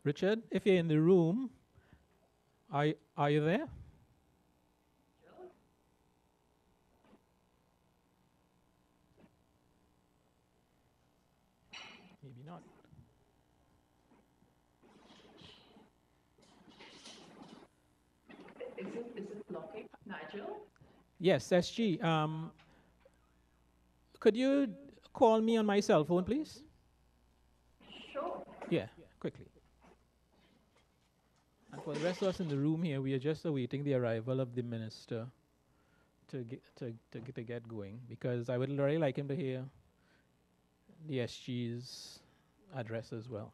Richard, if you're in the room, are you there? Maybe not. Is it blocking, Nigel? Yes, SG. Could you call me on my cell phone, please? Sure. Yeah, quickly. And for the rest of us in the room here, we are just awaiting the arrival of the minister to get going, because I would really like him to hear the SG's address as well.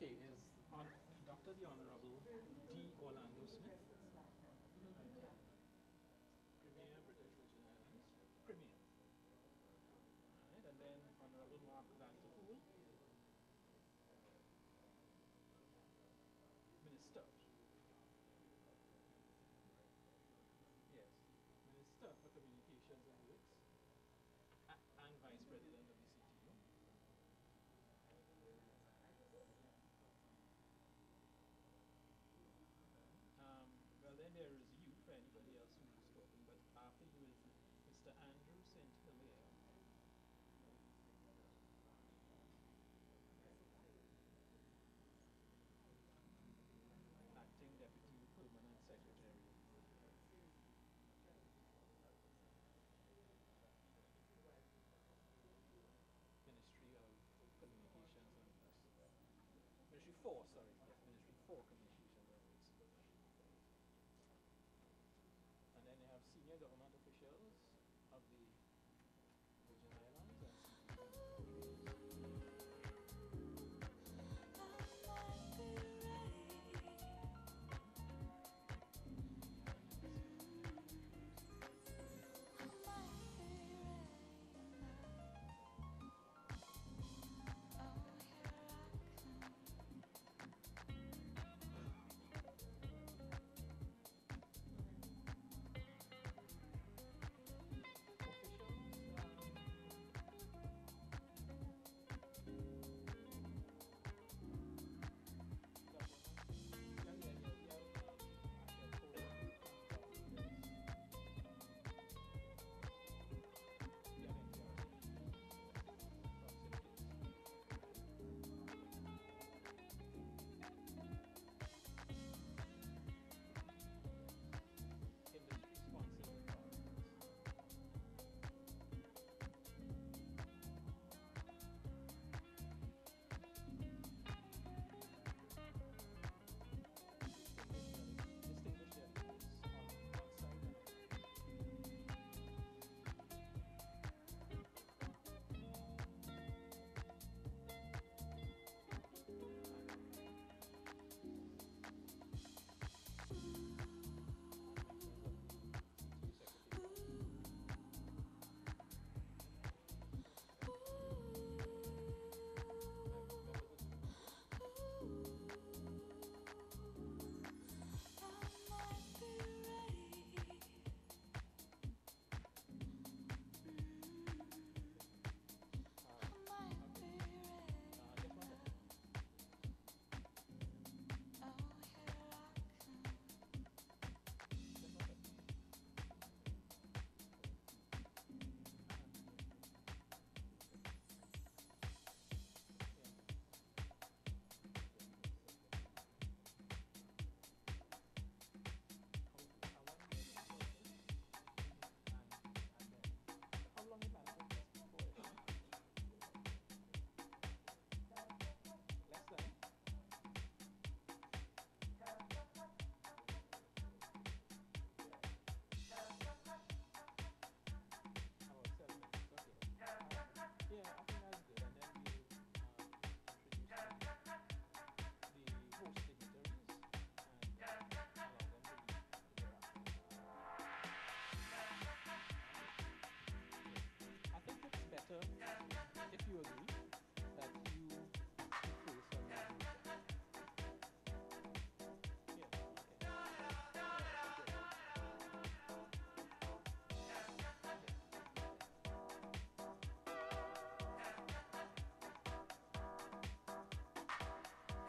Okay, is on Dr. the Honorable D. Orlando Smith, Premier British Virgin Islands, Premier. Right, and then Honorable Mark Vanderpool, Minister. Yes, Minister for Communications and Works, and Vice President of the CTU. 4, sorry. Yes, Ministry 4 Communications and Links. And then you have senior government officials of the Virgin Islands and CIGF if you agree that you put face on that meeting. Yeah, okay.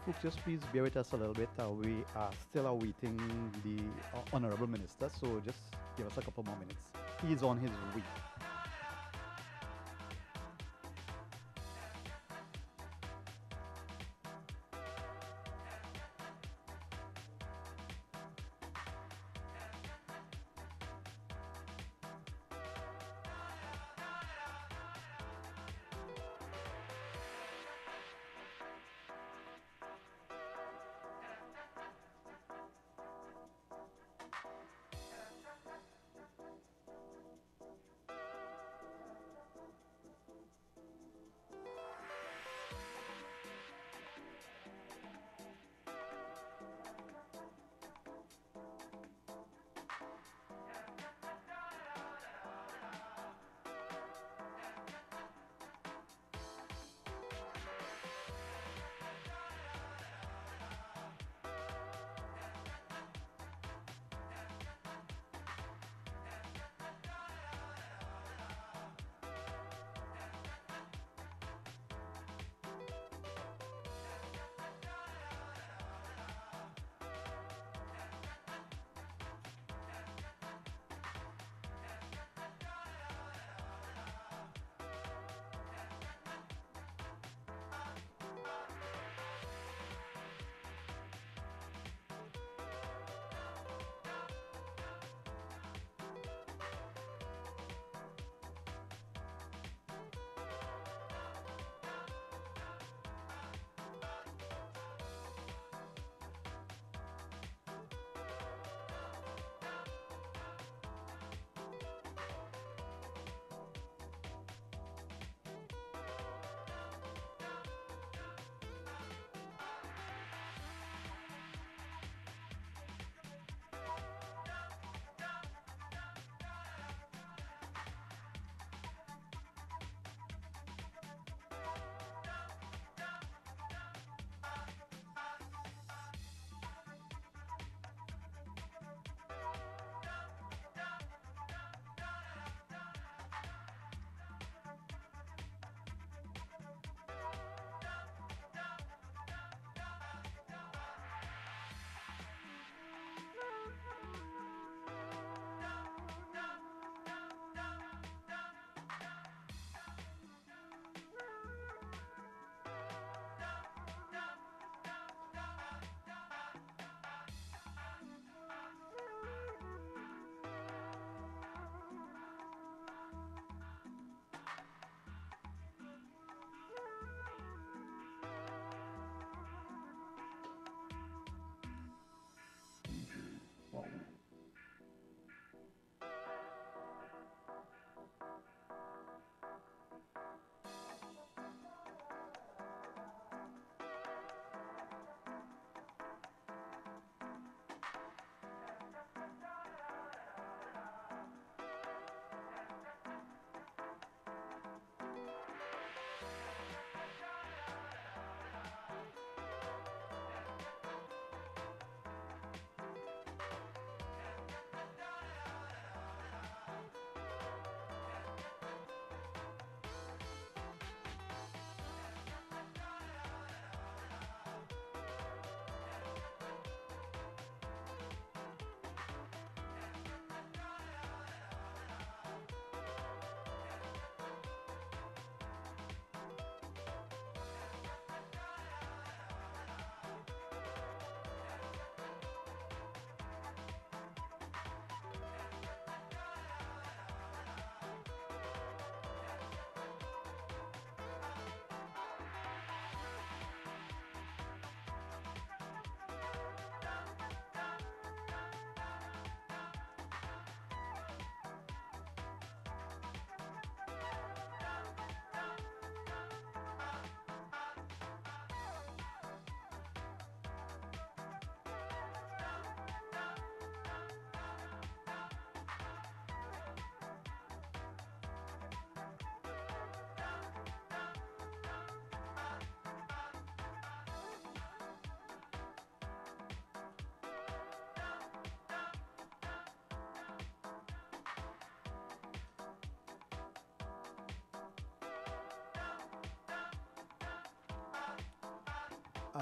Folks, just please bear with us a little bit. We are still awaiting the Honorable Minister, so just give us a couple more minutes. He is on his way.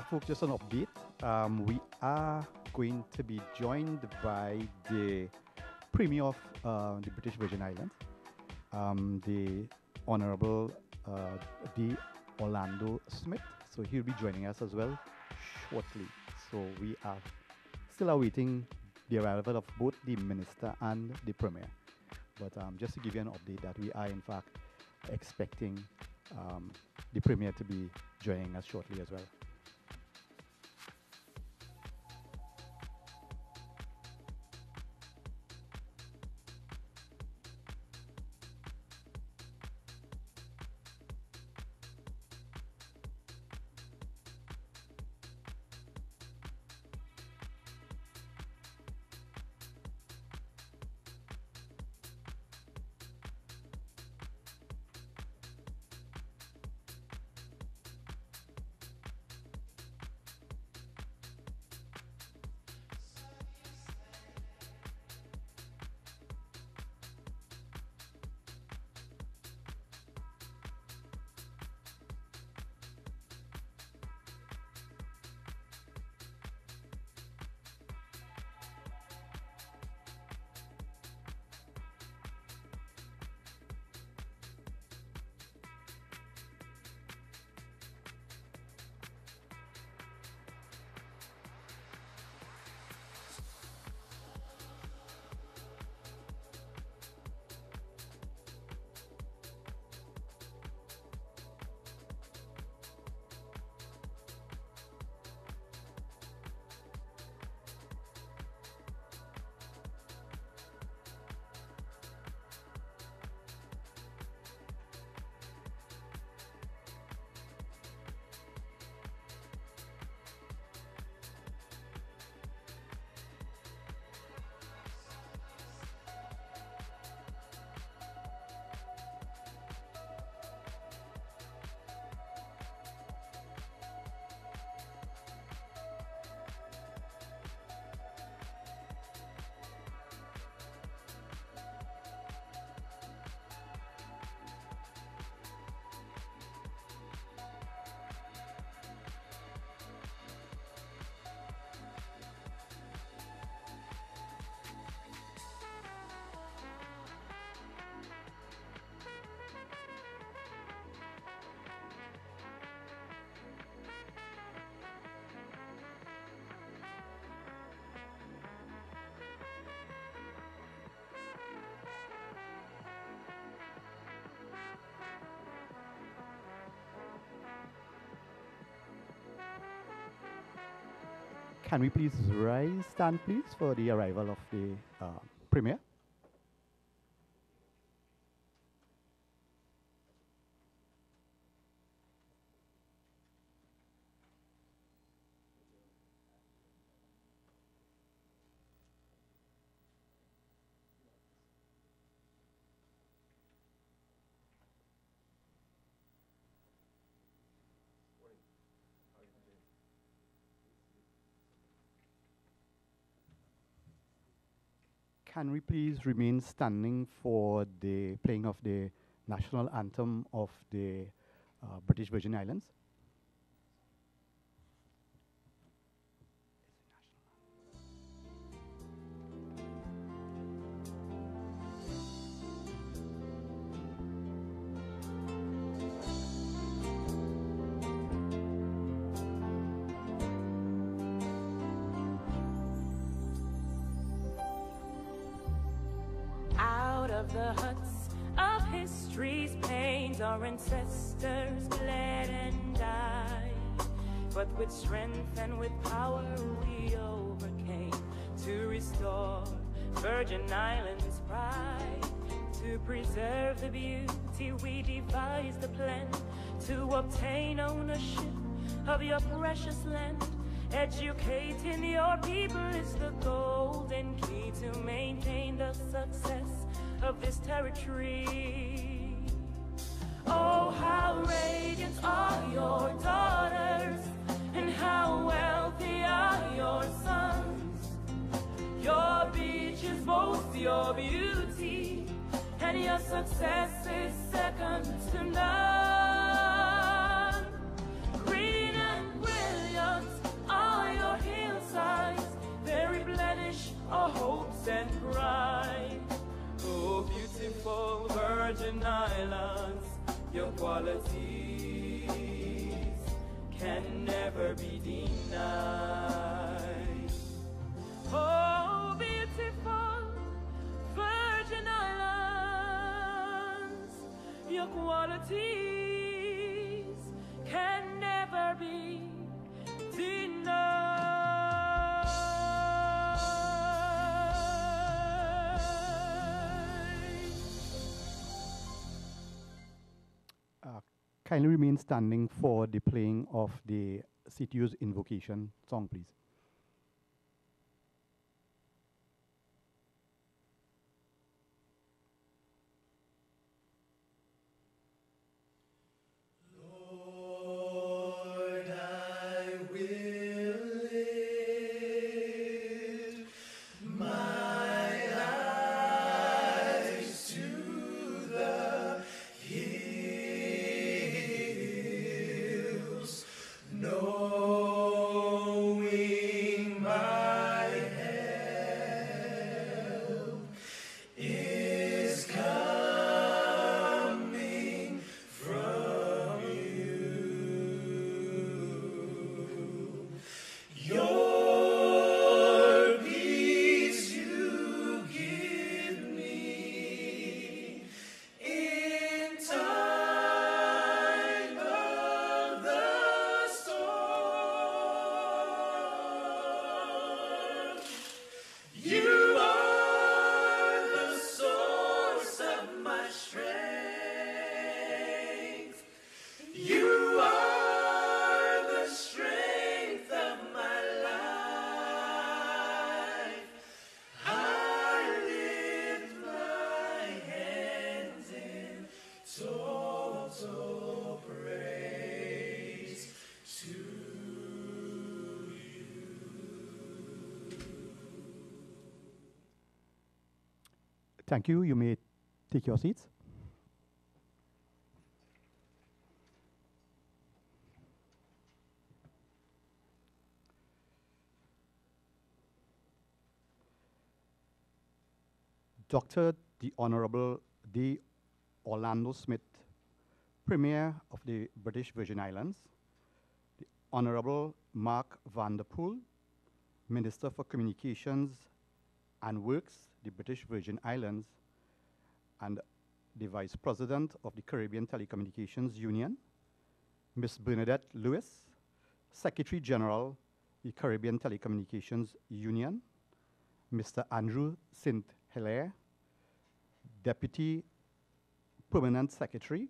Folks, just an update. We are going to be joined by the Premier of the British Virgin Islands, the Honorable D. Orlando Smith. So he'll be joining us as well shortly. So we are still awaiting the arrival of both the Minister and the Premier. But just to give you an update that we are in fact expecting the Premier to be joining us shortly as well. Can we please stand please for the arrival of the Premier? Can we please remain standing for the playing of the national anthem of the British Virgin Islands? The huts of history's plains, our ancestors bled and died, but with strength and with power we overcame to restore Virgin Islands' pride. To preserve the beauty we devised a plan to obtain ownership of your precious land. Educating your people is the golden key to maintain the success of this territory. Oh, how radiant are your daughters, and how wealthy are your sons. Your beaches boast your beauty, and your success is second to none. Green and brilliant and pride. Oh, beautiful Virgin Islands, your qualities can never be denied. Oh, beautiful Virgin Islands, your qualities can never be denied. Kindly remain standing for the playing of the CTU's invocation song, please. Lord, I will lift my eyes to the hills, knowing my help is coming from you. Your peace you give me in time of the storm. You are the source of my strength. You are the strength of my life. I lift my hands in total praise to you. Thank you. You may take your seats. Dr. the Honorable D. Orlando Smith, Premier of the British Virgin Islands, the Honorable Mark Van der Poel, Minister for Communications and Works, the British Virgin Islands, and the Vice President of the Caribbean Telecommunications Union, Ms. Bernadette Lewis, Secretary General, the Caribbean Telecommunications Union, Mr. Andrew St. Hilaire, Deputy Permanent Secretary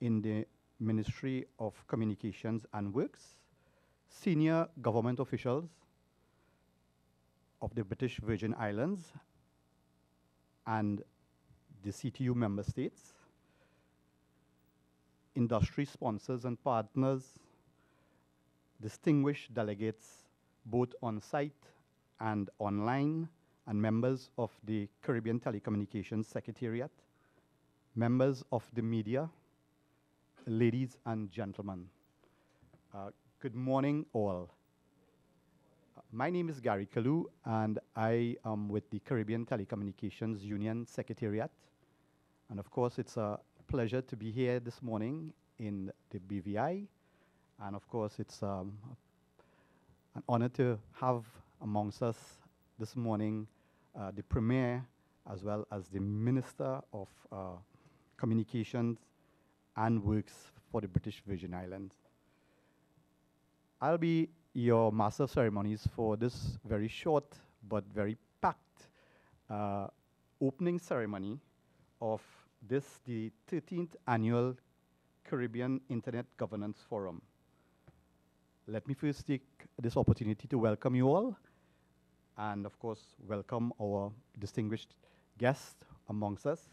in the Ministry of Communications and Works, senior government officials of the British Virgin Islands and the CTU member states, industry sponsors and partners, distinguished delegates both on site and online, and members of the Caribbean Telecommunications Secretariat, members of the media, ladies and gentlemen. Good morning, all. My name is Gary Kalu, and I am with the Caribbean Telecommunications Union Secretariat. And of course, it's a pleasure to be here this morning in the BVI. And of course, it's an honor to have amongst us this morning the Premier, as well as the Minister of Communications and Works for the British Virgin Islands. I'll be your Master of Ceremonies for this very short but very packed opening ceremony of this, the 13th Annual Caribbean Internet Governance Forum. Let me first take this opportunity to welcome you all, and of course, welcome our distinguished guests amongst us,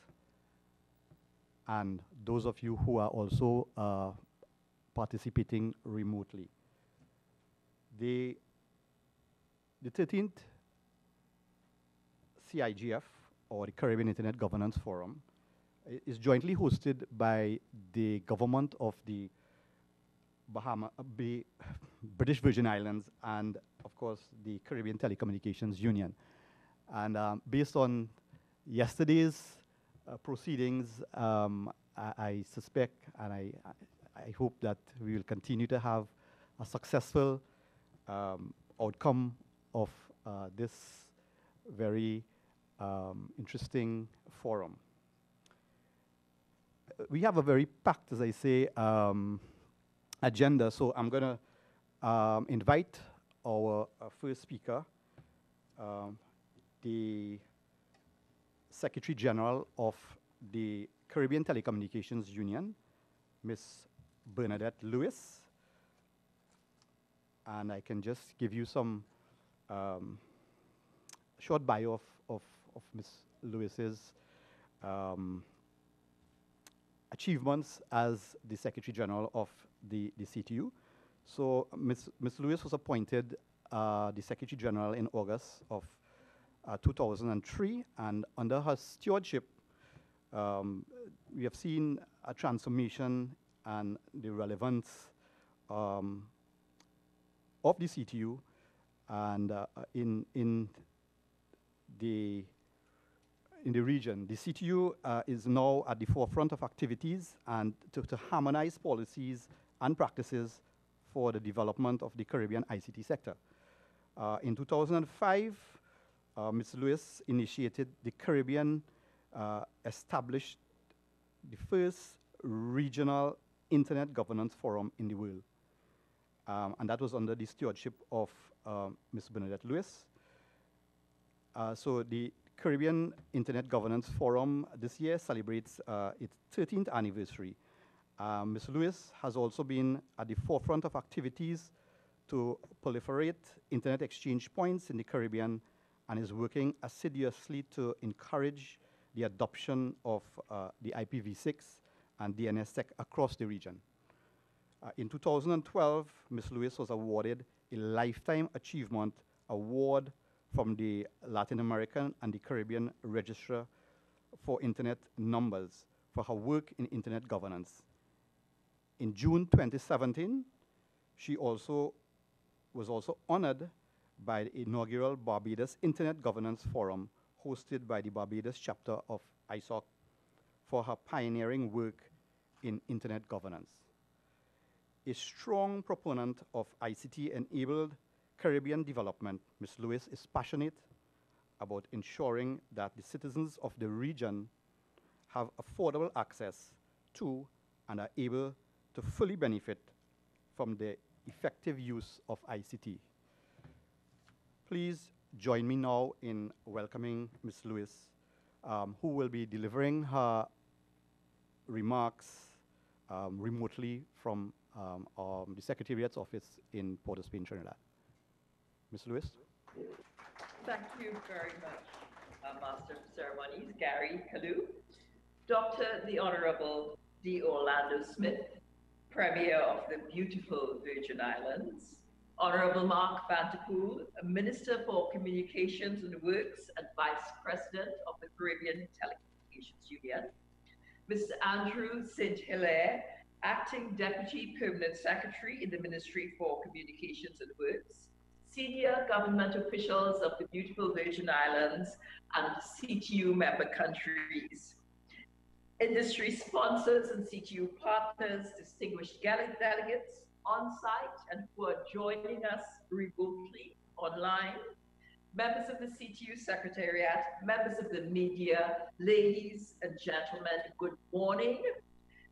and those of you who are also participating remotely. The 13th CIGF, or the Caribbean Internet Governance Forum, is jointly hosted by the government of the British Virgin Islands and, of course, the Caribbean Telecommunications Union. And based on yesterday's proceedings, I suspect and I hope that we will continue to have a successful outcome of this very interesting forum. We have a very packed, as I say, agenda, so I'm going to invite our first speaker, the Secretary General of the Caribbean Telecommunications Union, Ms. Bernadette Lewis. And I can just give you some short bio of Ms. Lewis's achievements as the Secretary General of the CTU. So Ms. Lewis was appointed the Secretary General in August of 2003, and under her stewardship, we have seen a transformation and the relevance of the CTU and in the region. The CTU is now at the forefront of activities and to harmonize policies and practices for the development of the Caribbean ICT sector. In 2005, Ms. Lewis initiated the Caribbean, established the first regional Internet Governance Forum in the world. And that was under the stewardship of Ms. Bernadette Lewis. So the Caribbean Internet Governance Forum this year celebrates its 13th anniversary. Ms. Lewis has also been at the forefront of activities to proliferate internet exchange points in the Caribbean and is working assiduously to encourage the adoption of the IPv6 and DNSSEC across the region. In 2012, Ms. Lewis was awarded a Lifetime Achievement Award from the Latin American and the Caribbean Registrar for Internet Numbers for her work in internet governance. In June 2017, she was also honored by the inaugural Barbados Internet Governance Forum hosted by the Barbados chapter of ISOC for her pioneering work in internet governance. A strong proponent of ICT-enabled Caribbean development, Ms. Lewis is passionate about ensuring that the citizens of the region have affordable access to and are able to fully benefit from the effective use of ICT. Please join me now in welcoming Ms. Lewis, who will be delivering her remarks remotely from the Secretariat's office in Port of Spain, Trinidad. Ms. Lewis? Thank you very much, Master of Ceremonies, Gary Kalu. Dr. the Honorable D. Orlando Smith, Premier of the beautiful Virgin Islands. Honorable Mark Vanterpool, Minister for Communications and Works and Vice President of the Caribbean Telecommunications Union. Mr. Andrew St. Hilaire, Acting Deputy Permanent Secretary in the Ministry for Communications and Works. Senior government officials of the beautiful Virgin Islands and CTU member countries. Industry sponsors and CTU partners, distinguished delegates on-site and who are joining us remotely online, members of the CTU Secretariat, members of the media, ladies and gentlemen, good morning.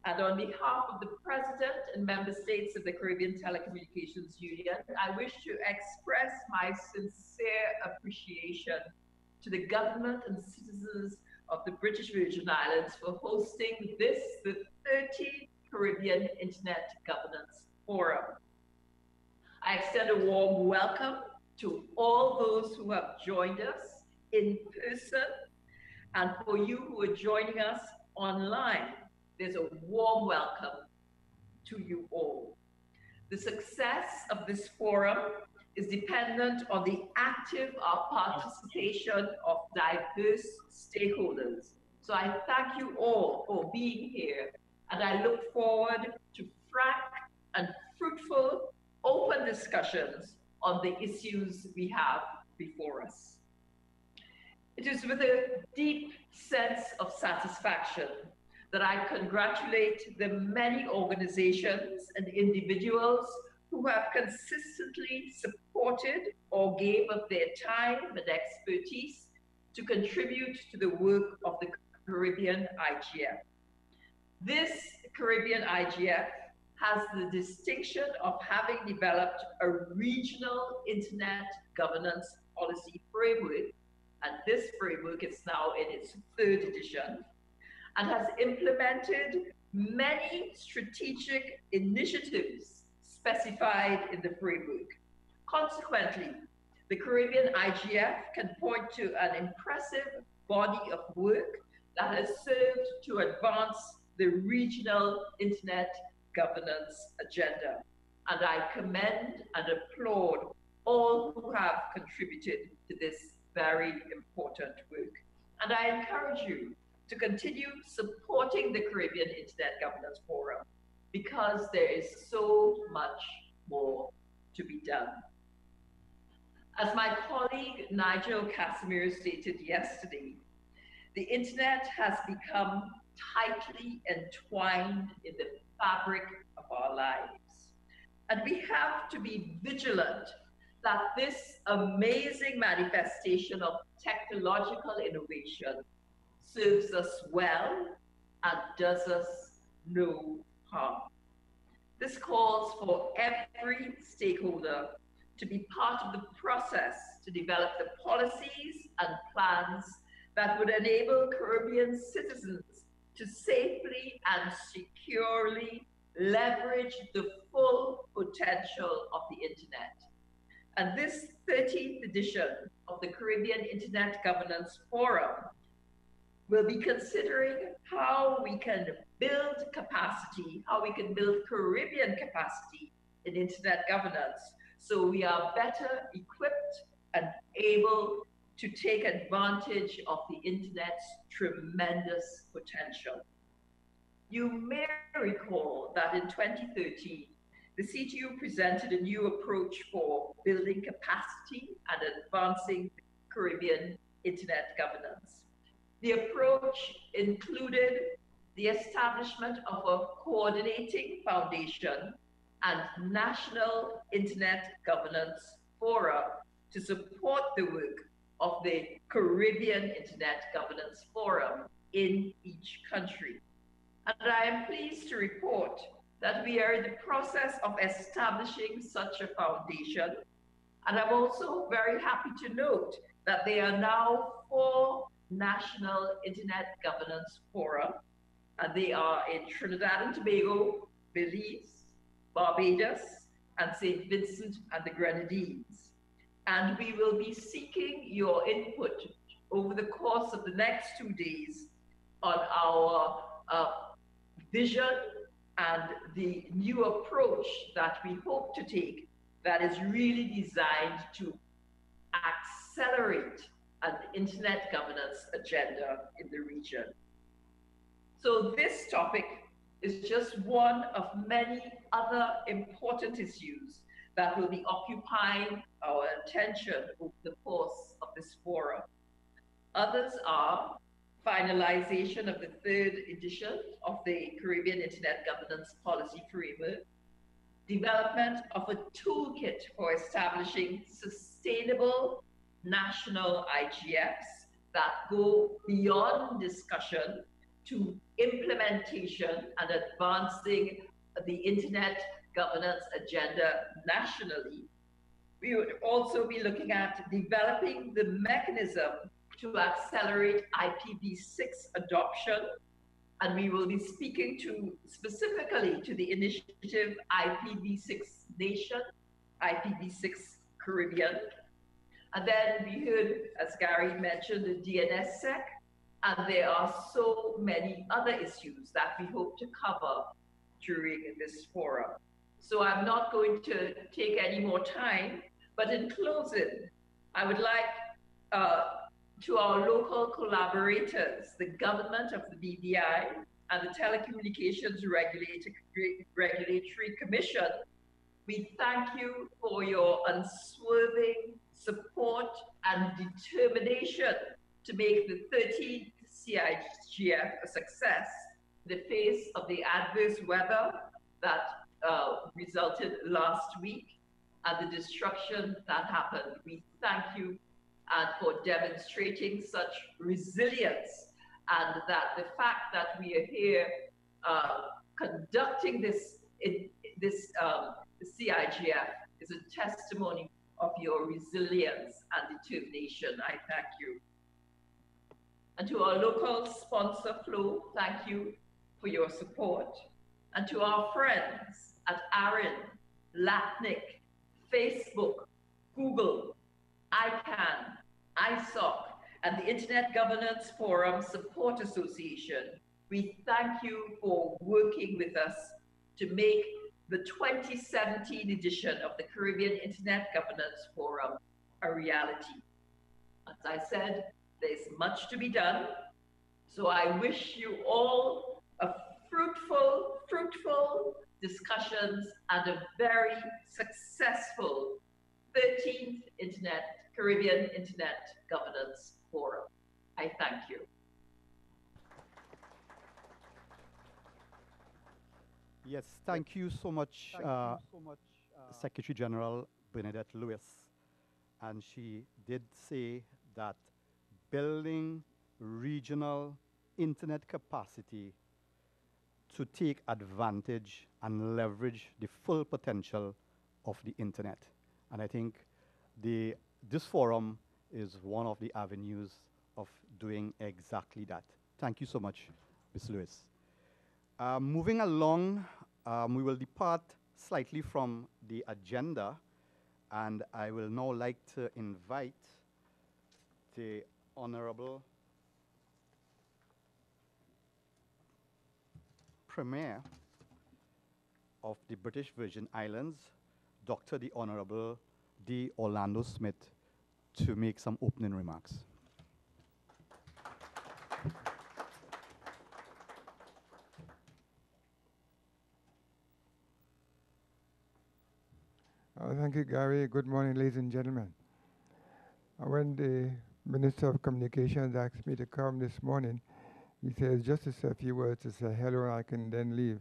And on behalf of the President and Member States of the Caribbean Telecommunications Union, I wish to express my sincere appreciation to the government and citizens of the British Virgin Islands for hosting this, the 30th Caribbean Internet Governance Forum. I extend a warm welcome to all those who have joined us in person, and for you who are joining us online, there's a warm welcome to you all. The success of this forum is dependent on the active participation of diverse stakeholders. So I thank you all for being here, and I look forward to frank and fruitful, open discussions on the issues we have before us. It is with a deep sense of satisfaction that I congratulate the many organizations and individuals who have consistently supported or gave of their time and expertise to contribute to the work of the Caribbean IGF. This Caribbean IGF has the distinction of having developed a regional internet governance policy framework, and this framework is now in its third edition, and has implemented many strategic initiatives specified in the framework. Consequently, the Caribbean IGF can point to an impressive body of work that has served to advance the regional internet governance agenda. And I commend and applaud all who have contributed to this very important work. And I encourage you to continue supporting the Caribbean Internet Governance Forum because there is so much more to be done. As my colleague Nigel Casimir stated yesterday, the internet has become tightly entwined in the fabric of our lives. And we have to be vigilant that this amazing manifestation of technological innovation serves us well and does us no harm. This calls for every stakeholder to be part of the process to develop the policies and plans that would enable Caribbean citizens to safely and securely leverage the full potential of the internet. And this 13th edition of the Caribbean Internet Governance Forum will be considering how we can build capacity, how we can build Caribbean capacity in internet governance, so we are better equipped and able to take advantage of the internet's tremendous potential. You may recall that in 2013, the CTU presented a new approach for building capacity and advancing Caribbean internet governance. The approach included the establishment of a coordinating foundation and national internet governance fora to support the work of the Caribbean Internet Governance Forum in each country. And I am pleased to report that we are in the process of establishing such a foundation. And I'm also very happy to note that there are now 4 national internet governance fora, and they are in Trinidad and Tobago, Belize, Barbados, and St. Vincent and the Grenadines. And we will be seeking your input over the course of the next 2 days on our vision and the new approach that we hope to take that is really designed to accelerate an internet governance agenda in the region. So this topic is just one of many other important issues that will be occupying our attention over the course of this forum. Others are finalization of the 3rd edition of the Caribbean Internet Governance Policy Framework, development of a toolkit for establishing sustainable national IGFs that go beyond discussion to implementation and advancing the internet governance agenda nationally. We would also be looking at developing the mechanism to accelerate IPv6 adoption, and we will be speaking specifically to the initiative IPv6 Nation, IPv6 Caribbean. And then we heard, as Gary mentioned, the DNSSEC, and there are so many other issues that we hope to cover during this forum. So I'm not going to take any more time, but in closing, I would like to our local collaborators, the government of the BVI and the Telecommunications Regulatory Commission, we thank you for your unswerving support and determination to make the 13th CIGF a success in the face of the adverse weather that resulted last week and the destruction that happened. We thank you for demonstrating such resilience, and that the fact that we are here conducting this CIGF is a testimony of your resilience and determination. I thank you. And to our local sponsor, Flo, thank you for your support. And to our friends at ARIN, LATNIC, Facebook, Google, ICANN, ISOC, and the Internet Governance Forum Support Association, we thank you for working with us to make the 2017 edition of the Caribbean Internet Governance Forum a reality. As I said, there's much to be done, so I wish you all a fruitful discussions and a very successful 13th Caribbean Internet Governance Forum. I thank you. Yes, thank you so much, Secretary General Bernadette Lewis. And she did say that building regional internet capacity to take advantage and leverage the full potential of the internet. And I think this forum is one of the avenues of doing exactly that. Thank you so much, Ms. Lewis. Moving along, we will depart slightly from the agenda, and I will now like to invite the Honorable Premier of the British Virgin Islands, Dr. the Honorable D. Orlando Smith, to make some opening remarks. Thank you, Gary. Good morning, ladies and gentlemen. When the Minister of Communications asked me to come this morning, he says just to say a few words to say hello, and I can then leave.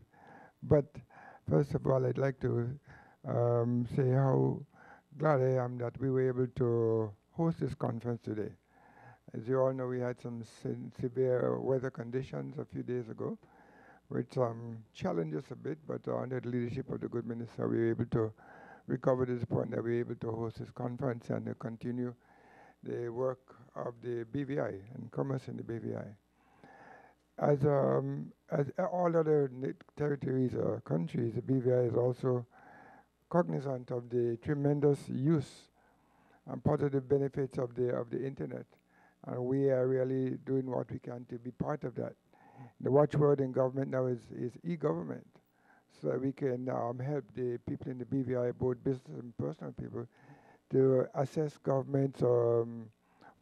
But first of all, I'd like to say how glad I am that we were able to host this conference today. As you all know, we had some severe weather conditions a few days ago, which challenged us a bit, but under the leadership of the good minister, we were able to recover this point that we were able to host this conference and to continue the work of the BVI and commerce in the BVI. As all other territories or countries, the BVI is also cognizant of the tremendous use and positive benefits of the internet, and we are really doing what we can to be part of that. The watchword in government now is e-government, so that we can help the people in the BVI, both business and personal people, to access government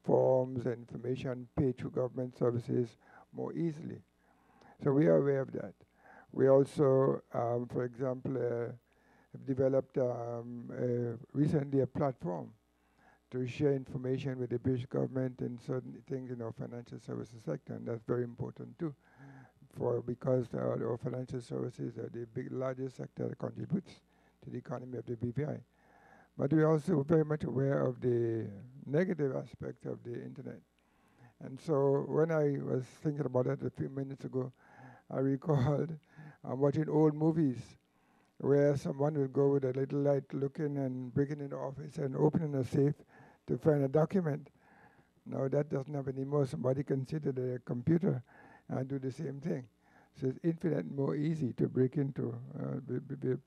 forms and information paid through government services more easily. So we are aware of that. We also, for example, have developed recently a platform to share information with the British government and certain things in our financial services sector, and that's very important too, because our financial services are the largest sector that contributes to the economy of the BVI. But we're also very much aware of the negative aspects of the internet. And so when I was thinking about that a few minutes ago, I recalled watching old movies where someone would go with a little light looking and breaking in the office and opening a safe to find a document. Now that doesn't happen anymore. Somebody can sit at a computer and do the same thing. So it's infinitely more easy to break into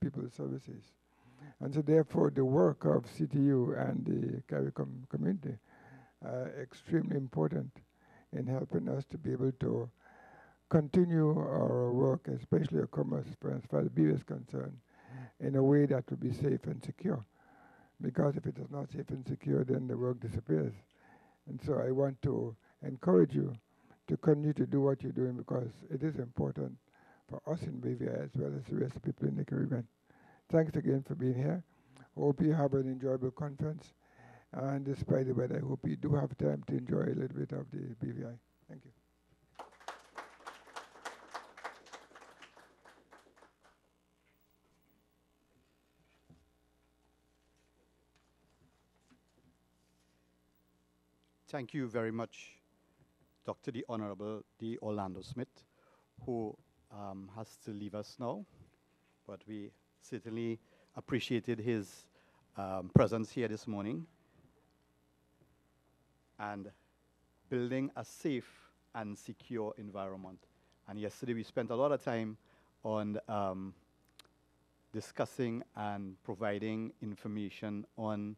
people's services. And so therefore the work of CTU and the CARICOM community are extremely important in helping us to be able to continue our work, especially our commerce, as far as BVI is concerned, in a way that will be safe and secure. Because if it is not safe and secure, then the work disappears. And so I want to encourage you to continue to do what you're doing, because it is important for us in BVI as well as the rest of the people in the Caribbean. Thanks again for being here. Hope you have an enjoyable conference. And despite the weather, I hope you do have time to enjoy a little bit of the BVI. Thank you. Thank you very much, Dr. the Honorable D. Orlando Smith, who has to leave us now, but we certainly appreciated his presence here this morning and building a safe and secure environment. And yesterday we spent a lot of time on discussing and providing information on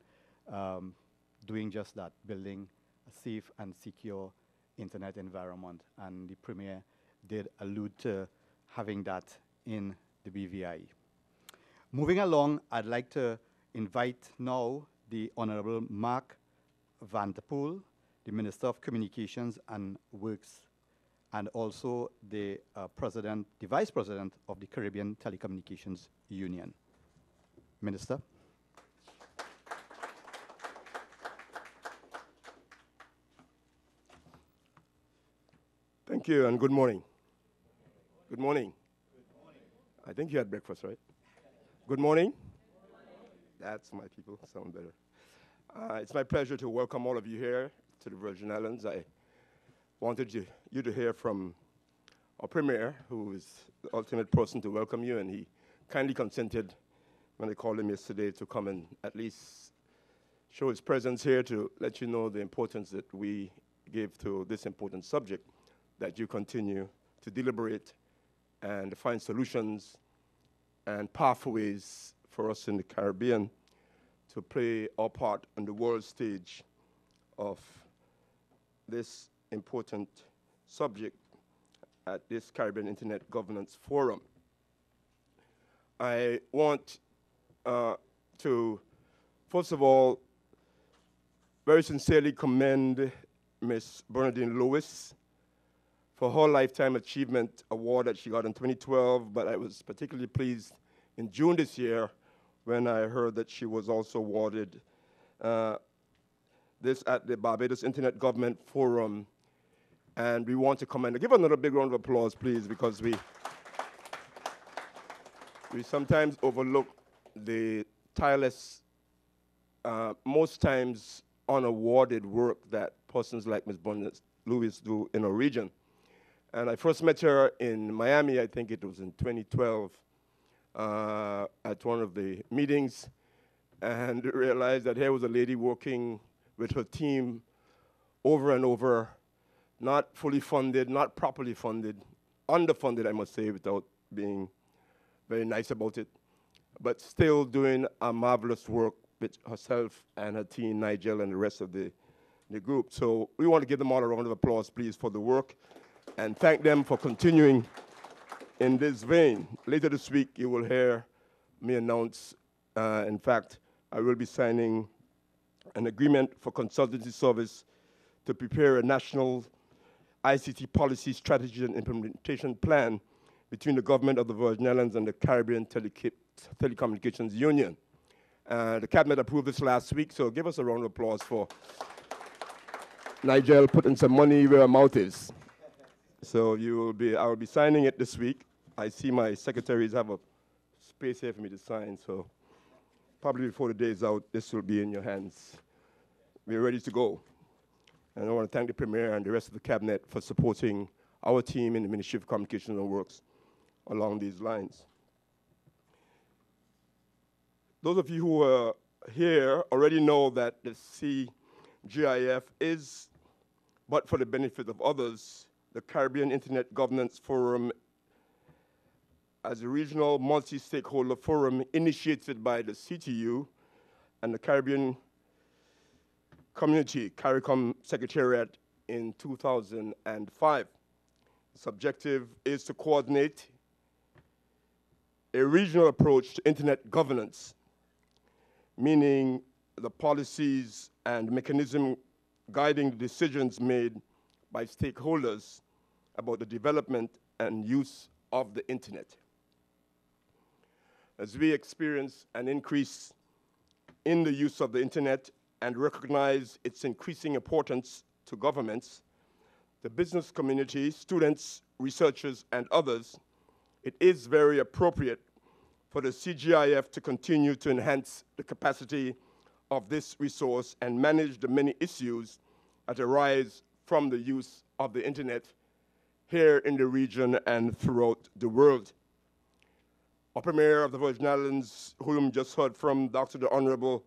doing just that, building a safe and secure internet environment. And the Premier did allude to having that in the BVI. Moving along, I'd like to invite now the Honorable Mark Vanterpool, the Minister of Communications and Works, and also the Vice President of the Caribbean Telecommunications Union. Minister. Thank you and good morning. Good morning. Good morning. I think you had breakfast, right? Good morning. That's my people, sound better. It's my pleasure to welcome all of you here to the Virgin Islands. I wanted you to hear from our Premier, who is the ultimate person to welcome you, and he kindly consented when I called him yesterday to come and at least show his presence here to let you know the importance that we give to this important subject, that you continue to deliberate and find solutions and pathways for us in the Caribbean to play our part on the world stage of this important subject at this Caribbean Internet Governance Forum. I want to, first of all, very sincerely commend Ms. Bernadine Lewis for her Lifetime Achievement Award that she got in 2012, but I was particularly pleased in June this year when I heard that she was also awarded this at the Barbados Internet Government Forum. And we want to commend her. Give her another big round of applause, please, because we sometimes overlook the tireless, most times unawarded work that persons like Ms. Bernadine Lewis do in our region. And I first met her in Miami, I think it was in 2012, at one of the meetings, and realized that here was a lady working with her team over and over, not fully funded, not properly funded, underfunded, I must say, without being very nice about it, but still doing a marvelous work with herself and her team, Nigel, and the rest of the group. So we want to give them all a round of applause, please, for the work, and thank them for continuing in this vein. Later this week, you will hear me announce, in fact, I will be signing an agreement for consultancy service to prepare a national ICT policy, strategy, and implementation plan between the government of the Virgin Islands and the Caribbean Telecommunications Union. The Cabinet approved this last week, so give us a round of applause for Nigel putting some money where our mouth is. So I will be signing it this week. I see my secretaries have a space here for me to sign, so probably before the day is out, this will be in your hands. We're ready to go. And I want to thank the Premier and the rest of the Cabinet for supporting our team in the Ministry of Communications and Works along these lines. Those of you who are here already know that the CIGF is, but for the benefit of others, the Caribbean Internet Governance Forum as a regional multi-stakeholder forum initiated by the CTU and the Caribbean Community CARICOM Secretariat in 2005. Its objective is to coordinate a regional approach to internet governance, meaning the policies and mechanism guiding the decisions made by stakeholders about the development and use of the internet. As we experience an increase in the use of the internet and recognize its increasing importance to governments, the business community, students, researchers, and others, it is very appropriate for the CGIF to continue to enhance the capacity of this resource and manage the many issues that arise from the use of the internet here in the region and throughout the world. Upper Mayor of the Virgin Islands, whom just heard from Dr. the Honorable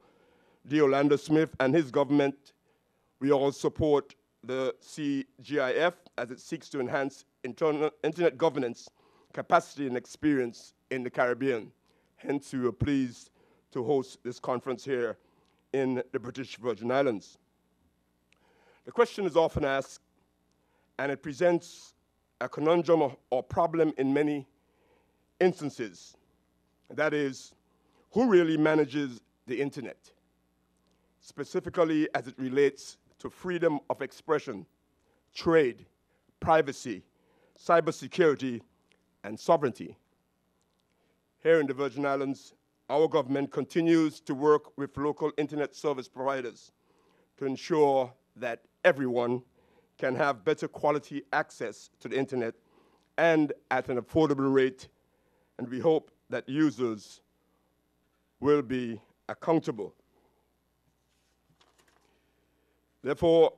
D. Orlando Smith and his government, we all support the CGIF as it seeks to enhance internet governance, capacity, and experience in the Caribbean. Hence, we were pleased to host this conference here in the British Virgin Islands. The question is often asked, and it presents a conundrum or problem in many instances. That is, who really manages the internet, specifically as it relates to freedom of expression, trade, privacy, cybersecurity, and sovereignty. Here in the Virgin Islands, our government continues to work with local internet service providers to ensure that everyone can have better quality access to the internet and at an affordable rate, and we hope that users will be accountable. Therefore,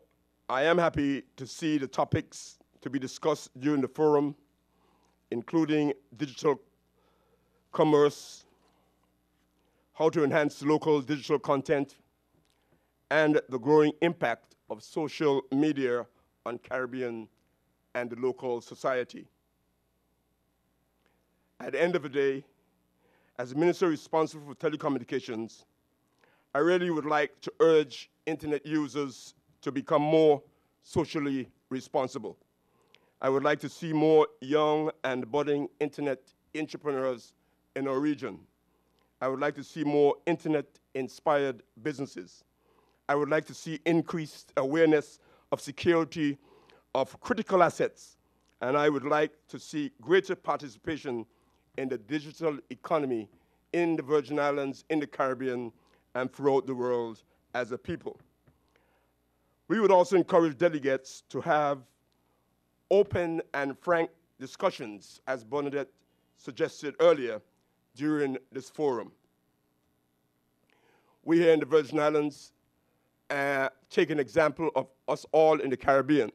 I am happy to see the topics to be discussed during the forum, including digital commerce, how to enhance local digital content, and the growing impact of social media on Caribbean and the local society. At the end of the day, as Minister responsible for telecommunications, I really would like to urge internet users to become more socially responsible. I would like to see more young and budding internet entrepreneurs in our region. I would like to see more internet-inspired businesses. I would like to see increased awareness of security of critical assets, and I would like to see greater participation in the digital economy in the Virgin Islands, in the Caribbean, and throughout the world as a people. We would also encourage delegates to have open and frank discussions, as Bernadette suggested earlier, during this forum. We here in the Virgin Islands take an example of us all in the Caribbean.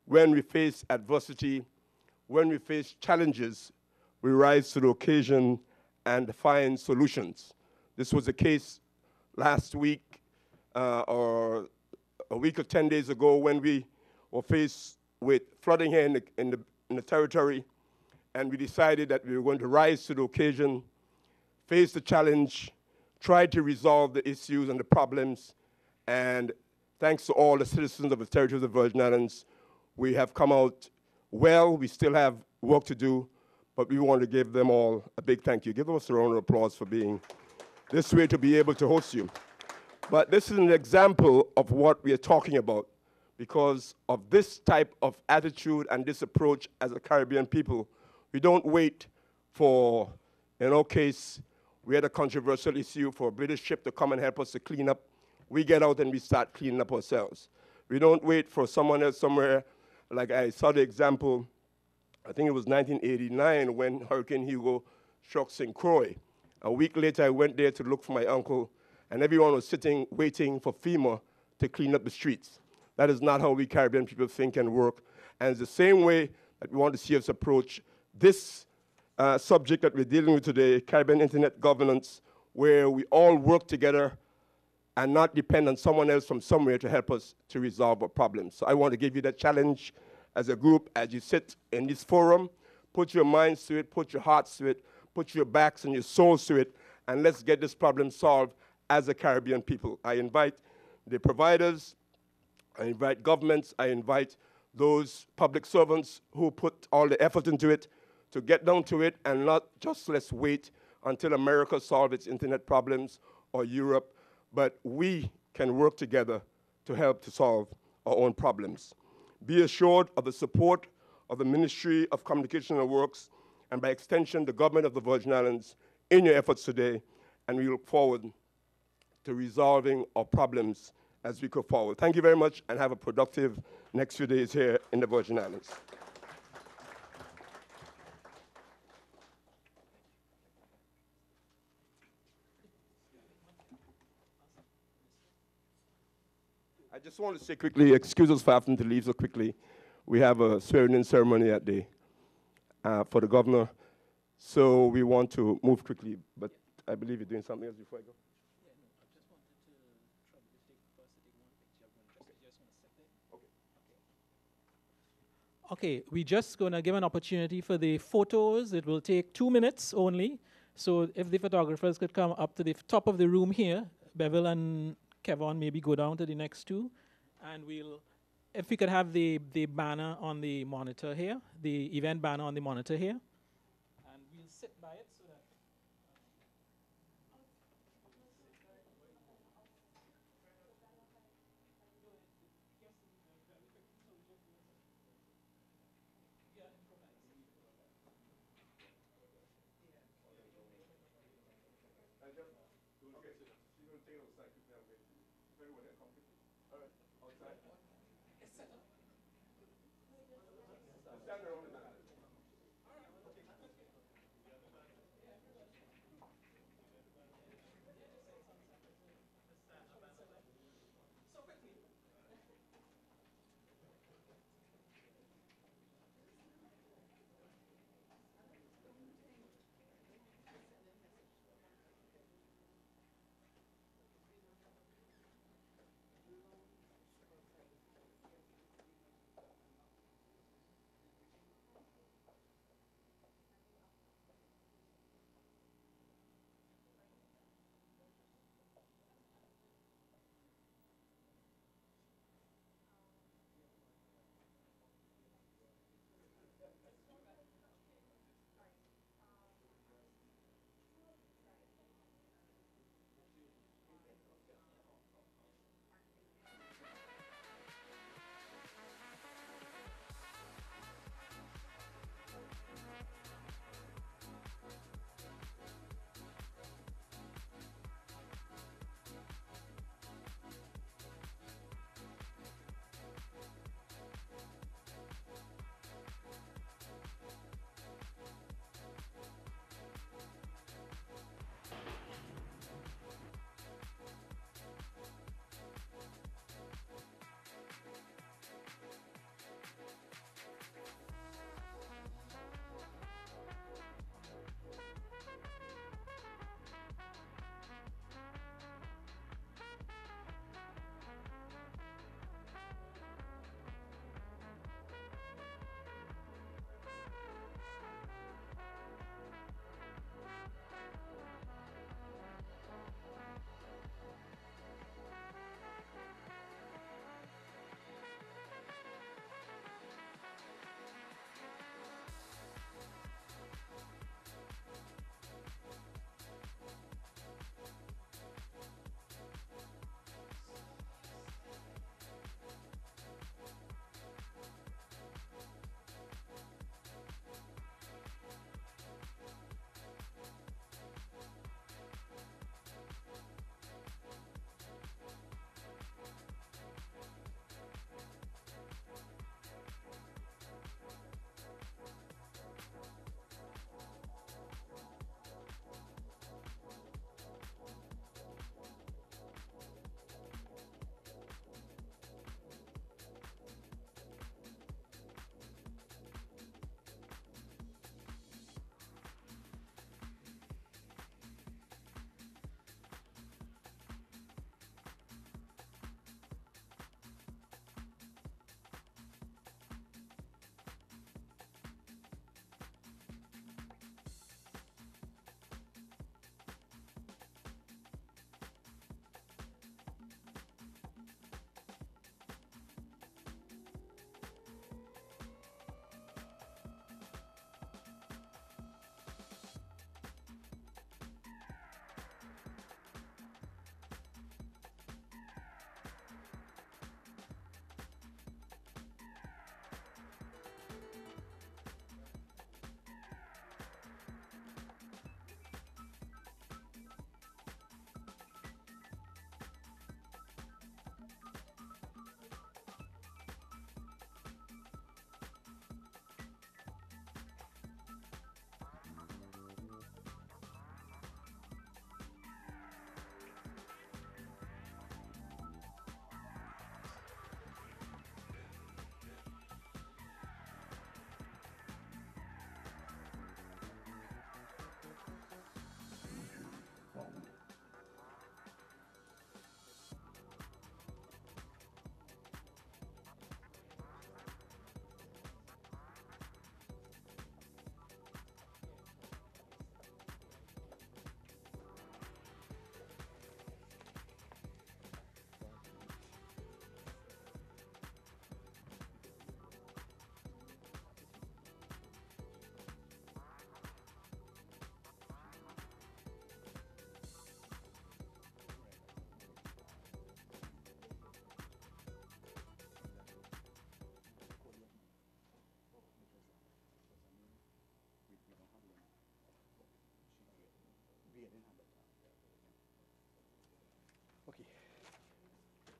When we face adversity, when we face challenges, we rise to the occasion and find solutions. This was the case last week or a week or 10 days ago when we were faced with flooding here in the territory, and we decided that we were going to rise to the occasion, face the challenge, try to resolve the issues and the problems, and thanks to all the citizens of the territory of the Virgin Islands, we have come out well. We still have work to do, but we want to give them all a big thank you. Give us a round of applause for being this way to be able to host you. But this is an example of what we are talking about. Because of this type of attitude and this approach as a Caribbean people, we don't wait for, in our case, we had a controversial issue for a British ship to come and help us to clean up. We get out and we start cleaning up ourselves. We don't wait for someone else somewhere. Like I saw the example, I think it was 1989 when Hurricane Hugo struck St. Croix. A week later, I went there to look for my uncle, and everyone was sitting, waiting for FEMA to clean up the streets. That is not how we Caribbean people think and work. And it's the same way that we want to see us approach this subject that we're dealing with today, Caribbean internet governance, where we all work together and not depend on someone else from somewhere to help us to resolve our problems. So I want to give you that challenge as a group as you sit in this forum. Put your minds to it, put your hearts to it, put your backs and your souls to it, and let's get this problem solved as a Caribbean people. I invite the providers, I invite governments, I invite those public servants who put all the effort into it to get down to it and not just let's wait until America solves its internet problems or Europe, but we can work together to help to solve our own problems. Be assured of the support of the Ministry of Communication and Works, and by extension, the government of the Virgin Islands in your efforts today, and we look forward to resolving our problems as we go forward. Thank you very much, and have a productive next few days here in the Virgin Islands. I just want to say quickly, excuse us for having to leave so quickly. We have a swearing-in ceremony at the for the governor, so we want to move quickly. But I believe you're doing something else before I go. Yeah, no, I just wanted to trouble to take first to take one picture. Just want to sit there. Okay, we're just going to give an opportunity for the photos. It will take 2 minutes only. So if the photographers could come up to the top of the room here, Bevel and Kevon maybe go down to the next two. And we'll, if we could have the banner on the monitor here, the event banner on the monitor here. And we'll sit by it so that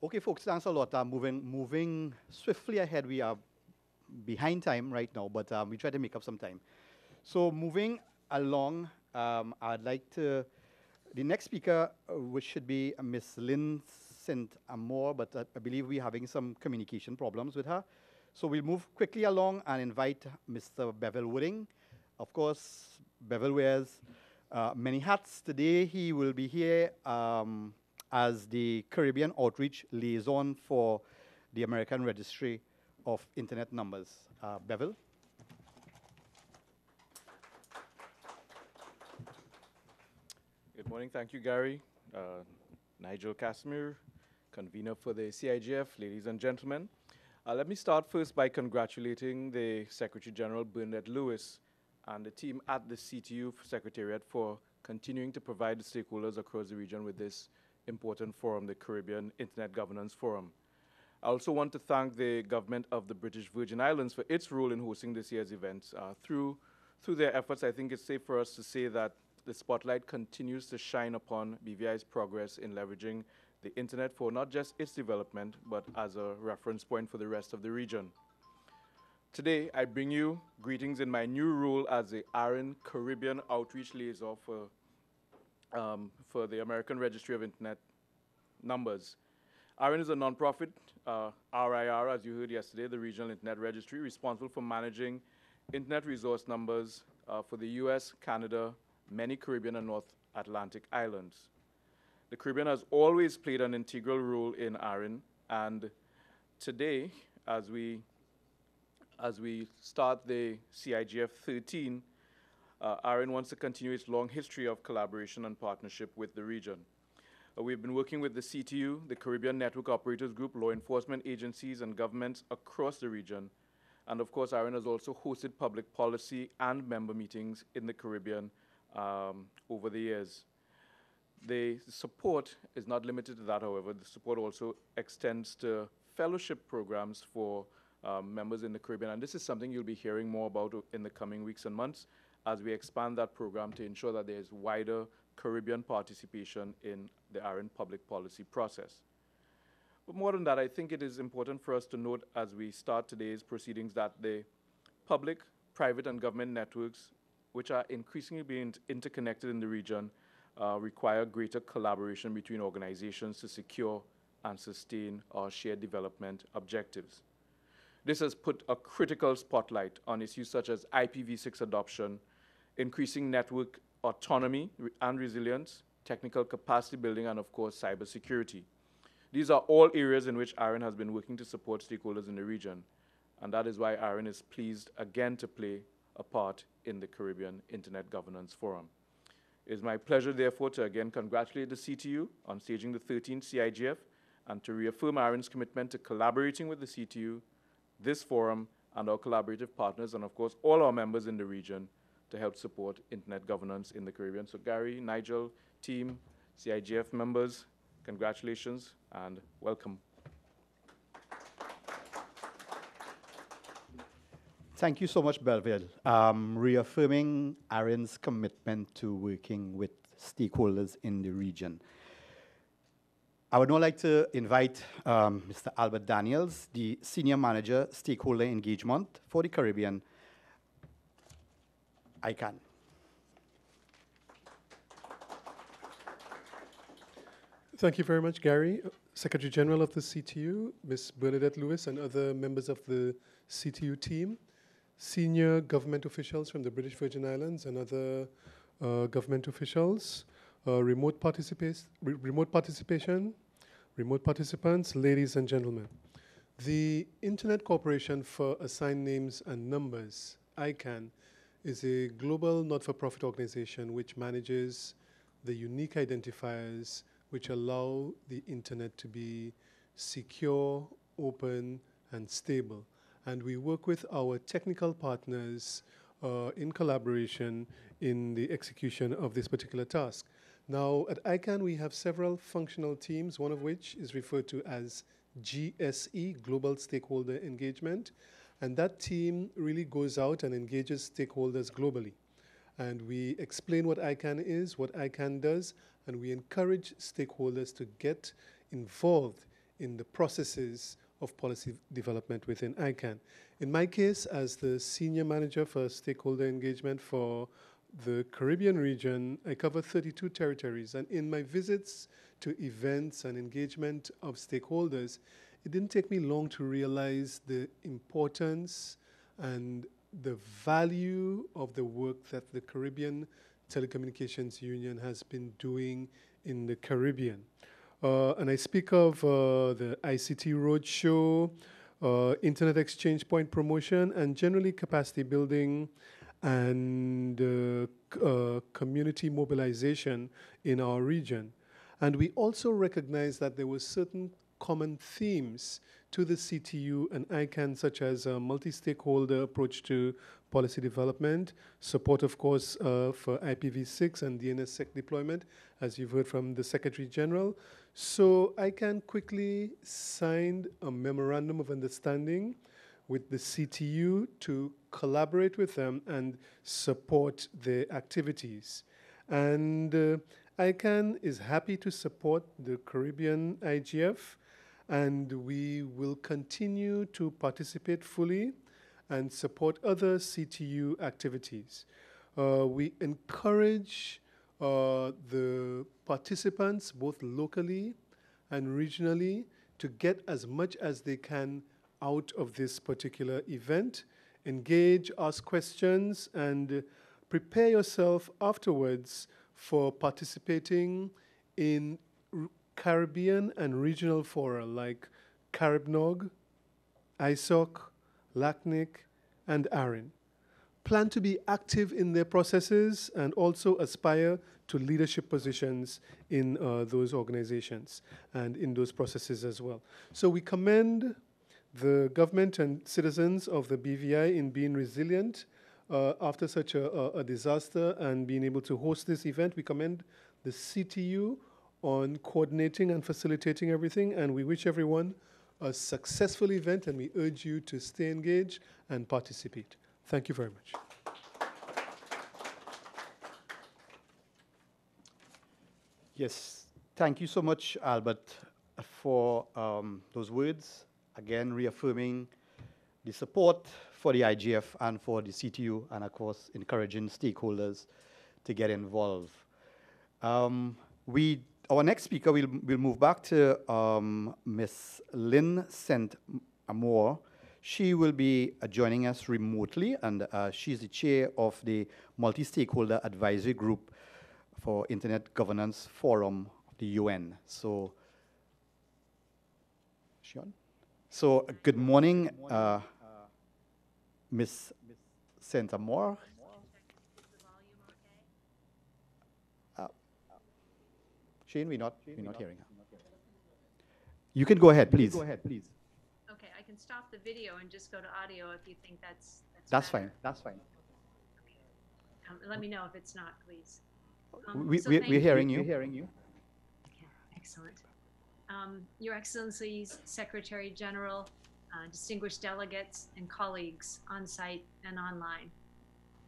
Okay, folks, thanks a lot. Moving swiftly ahead. We are behind time right now, but we try to make up some time. So moving along, I'd like to, the next speaker, which should be Miss Lynn St. Amour, but I believe we're having some communication problems with her. So we'll move quickly along and invite Mr. Bevel Wooding. Of course, Bevel wears many hats. Today he will be here as the Caribbean Outreach Liaison for the American Registry of Internet Numbers. Bevel. Good morning. Thank you, Gary. Nigel Casimir, convener for the CIGF, ladies and gentlemen. Let me start first by congratulating the Secretary General Bernadette Lewis and the team at the CTU Secretariat for continuing to provide the stakeholders across the region with this important forum, the Caribbean Internet Governance Forum. I also want to thank the government of the British Virgin Islands for its role in hosting this year's event. Through their efforts, I think it's safe for us to say that the spotlight continues to shine upon BVI's progress in leveraging the internet for not just its development, but as a reference point for the rest of the region. Today, I bring you greetings in my new role as the ARIN Caribbean Outreach Liaison for the American Registry of Internet Numbers. ARIN is a nonprofit, RIR, as you heard yesterday, the Regional Internet Registry, responsible for managing internet resource numbers for the US, Canada, many Caribbean and North Atlantic islands. The Caribbean has always played an integral role in ARIN, and today, as we start the CIGF 13, ARIN wants to continue its long history of collaboration and partnership with the region. We've been working with the CTU, the Caribbean Network Operators Group, law enforcement agencies, and governments across the region. And of course, ARIN has also hosted public policy and member meetings in the Caribbean over the years. The support is not limited to that, however. The support also extends to fellowship programs for members in the Caribbean. And this is something you'll be hearing more about in the coming weeks and months as we expand that program to ensure that there is wider Caribbean participation in the ARIN public policy process. But more than that, I think it is important for us to note as we start today's proceedings that the public, private, and government networks, which are increasingly being interconnected in the region, require greater collaboration between organizations to secure and sustain our shared development objectives. This has put a critical spotlight on issues such as IPv6 adoption, increasing network autonomy and resilience, technical capacity building, and of course, cybersecurity. These are all areas in which ARIN has been working to support stakeholders in the region, and that is why ARIN is pleased again to play a part in the Caribbean Internet Governance Forum. It is my pleasure, therefore, to again congratulate the CTU on staging the 13th CIGF and to reaffirm ARIN's commitment to collaborating with the CTU, this forum, and our collaborative partners, and of course, all our members in the region to help support internet governance in the Caribbean. So Gary, Nigel, team, CIGF members, congratulations and welcome. Thank you so much, Belville. Reaffirming ARIN's commitment to working with stakeholders in the region. I would now like to invite Mr. Albert Daniels, the Senior Manager, Stakeholder Engagement for the Caribbean, ICANN. Thank you very much, Gary. Secretary General of the CTU, Ms. Bernadette Lewis, and other members of the CTU team, senior government officials from the British Virgin Islands and other government officials, remote participants, ladies and gentlemen. The Internet Corporation for Assigned Names and Numbers, ICANN, is a global not-for-profit organization which manages the unique identifiers which allow the internet to be secure, open, and stable. And we work with our technical partners in collaboration in the execution of this particular task. Now, at ICANN, we have several functional teams, one of which is referred to as GSE, Global Stakeholder Engagement. And that team really goes out and engages stakeholders globally. And we explain what ICANN is, what ICANN does, and we encourage stakeholders to get involved in the processes of policy development within ICANN. In my case, as the senior manager for stakeholder engagement for the Caribbean region, I cover 32 territories. And in my visits to events and engagement of stakeholders, it didn't take me long to realize the importance and the value of the work that the Caribbean Telecommunications Union has been doing in the Caribbean. And I speak of the ICT Roadshow, Internet Exchange Point promotion, and generally capacity building and community mobilization in our region. And we also recognize that there were certain common themes to the CTU and ICANN, such as a multi-stakeholder approach to policy development, support, of course, for IPv6 and DNSSEC deployment, as you've heard from the Secretary General. So ICANN quickly signed a memorandum of understanding with the CTU to collaborate with them and support their activities. And ICANN is happy to support the Caribbean IGF, and we will continue to participate fully and support other CTU activities. We encourage the participants, both locally and regionally, to get as much as they can out of this particular event. Engage, ask questions, and prepare yourself afterwards for participating in Caribbean and regional fora like CaribNOG, ISOC, LACNIC, and ARIN. Plan to be active in their processes and also aspire to leadership positions in those organizations and in those processes as well. So we commend the government and citizens of the BVI in being resilient after such a disaster and being able to host this event. We commend the CTU on coordinating and facilitating everything, and we wish everyone a successful event, and we urge you to stay engaged and participate. Thank you very much. Yes, thank you so much, Albert, for those words. Again, reaffirming the support for the IGF and for the CTU, and of course, encouraging stakeholders to get involved. Our next speaker, we'll move back to Ms. Lynn St. Amour. She will be joining us remotely, and she's the chair of the Multi-Stakeholder Advisory Group for Internet Governance Forum of the UN. So, Sean? So, good morning, Ms. St. Amour. Shane, we're not hearing her. You can go ahead, please. Okay, I can stop the video and just go to audio if you think that's That's better. fine. That's fine. Okay. Let me know if it's not, please. We're hearing you. Okay, excellent. Your Excellencies, Secretary General, distinguished delegates, and colleagues on site and online.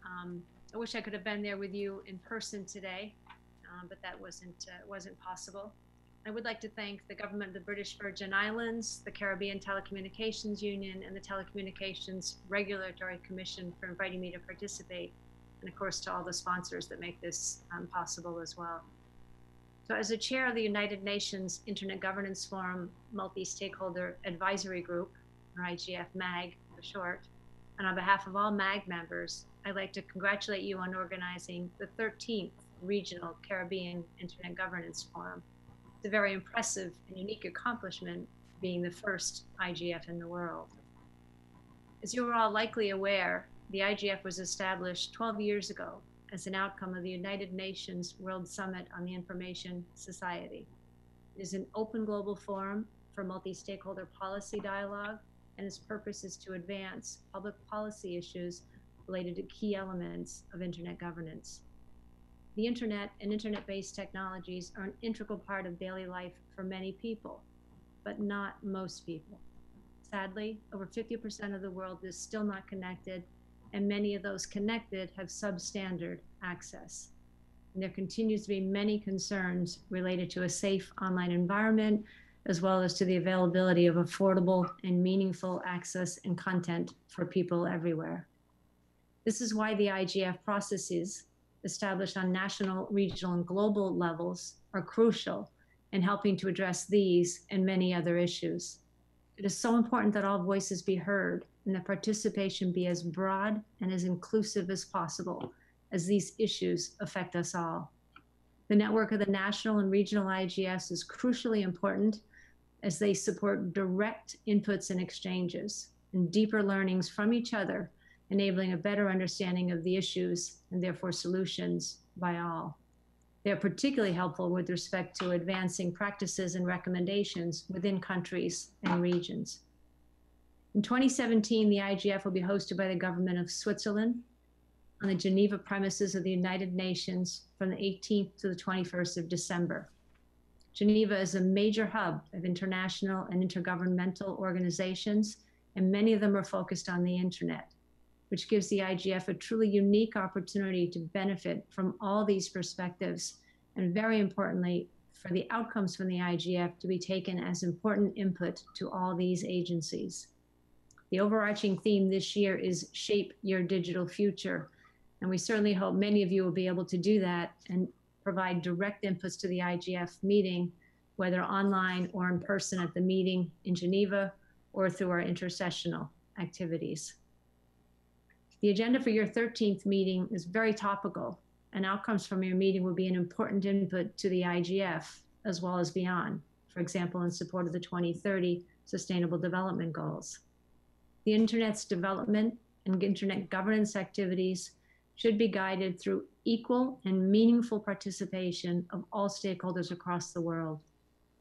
I wish I could have been there with you in person today, but that wasn't possible. I would like to thank the government of the British Virgin Islands, the Caribbean Telecommunications Union, and the Telecommunications Regulatory Commission for inviting me to participate, and of course to all the sponsors that make this possible as well. So as the chair of the United Nations Internet Governance Forum Multi-Stakeholder Advisory Group, or IGF-MAG for short, and on behalf of all MAG members, I'd like to congratulate you on organizing the 13th Regional Caribbean Internet Governance Forum. It's a very impressive and unique accomplishment, being the first IGF in the world. As you are all likely aware, the IGF was established 12 years ago as an outcome of the United Nations World Summit on the Information Society. It is an open global forum for multi-stakeholder policy dialogue, and its purpose is to advance public policy issues related to key elements of internet governance. The internet and internet-based technologies are an integral part of daily life for many people, but not most people. Sadly, over 50% of the world is still not connected, and many of those connected have substandard access. And there continues to be many concerns related to a safe online environment, as well as to the availability of affordable and meaningful access and content for people everywhere. This is why the IGF processes established on national, regional, and global levels are crucial in helping to address these and many other issues. It is so important that all voices be heard and that participation be as broad and as inclusive as possible, as these issues affect us all. The network of the national and regional IGFs is crucially important as they support direct inputs and exchanges and deeper learnings from each other, enabling a better understanding of the issues and therefore solutions by all. They are particularly helpful with respect to advancing practices and recommendations within countries and regions. In 2017, the IGF will be hosted by the government of Switzerland on the Geneva premises of the United Nations from the 18th to the 21st of December. Geneva is a major hub of international and intergovernmental organizations, and many of them are focused on the internet, which gives the IGF a truly unique opportunity to benefit from all these perspectives, and very importantly, for the outcomes from the IGF to be taken as important input to all these agencies. The overarching theme this year is Shape Your Digital Future, and we certainly hope many of you will be able to do that and provide direct inputs to the IGF meeting, whether online or in person at the meeting in Geneva or through our intersessional activities. The agenda for your 13th meeting is very topical, and outcomes from your meeting will be an important input to the IGF as well as beyond, for example, in support of the 2030 Sustainable Development Goals. The Internet's development and Internet governance activities should be guided through equal and meaningful participation of all stakeholders across the world.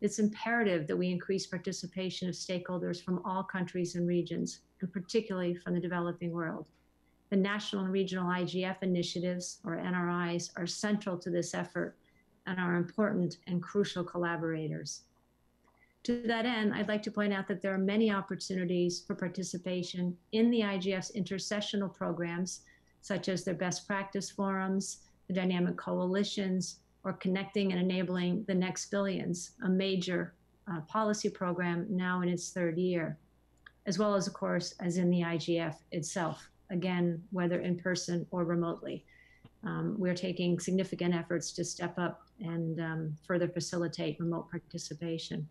It's imperative that we increase participation of stakeholders from all countries and regions, and particularly from the developing world. The national and regional IGF initiatives, or NRIs, are central to this effort and are important and crucial collaborators. To that end, I'd like to point out that there are many opportunities for participation in the IGF's intersessional programs, such as their best practice forums, the dynamic coalitions, or connecting and enabling the next billions, a major policy program now in its third year, as well as, of course, as in the IGF itself, again, whether in person or remotely. We're taking significant efforts to step up and further facilitate remote participation.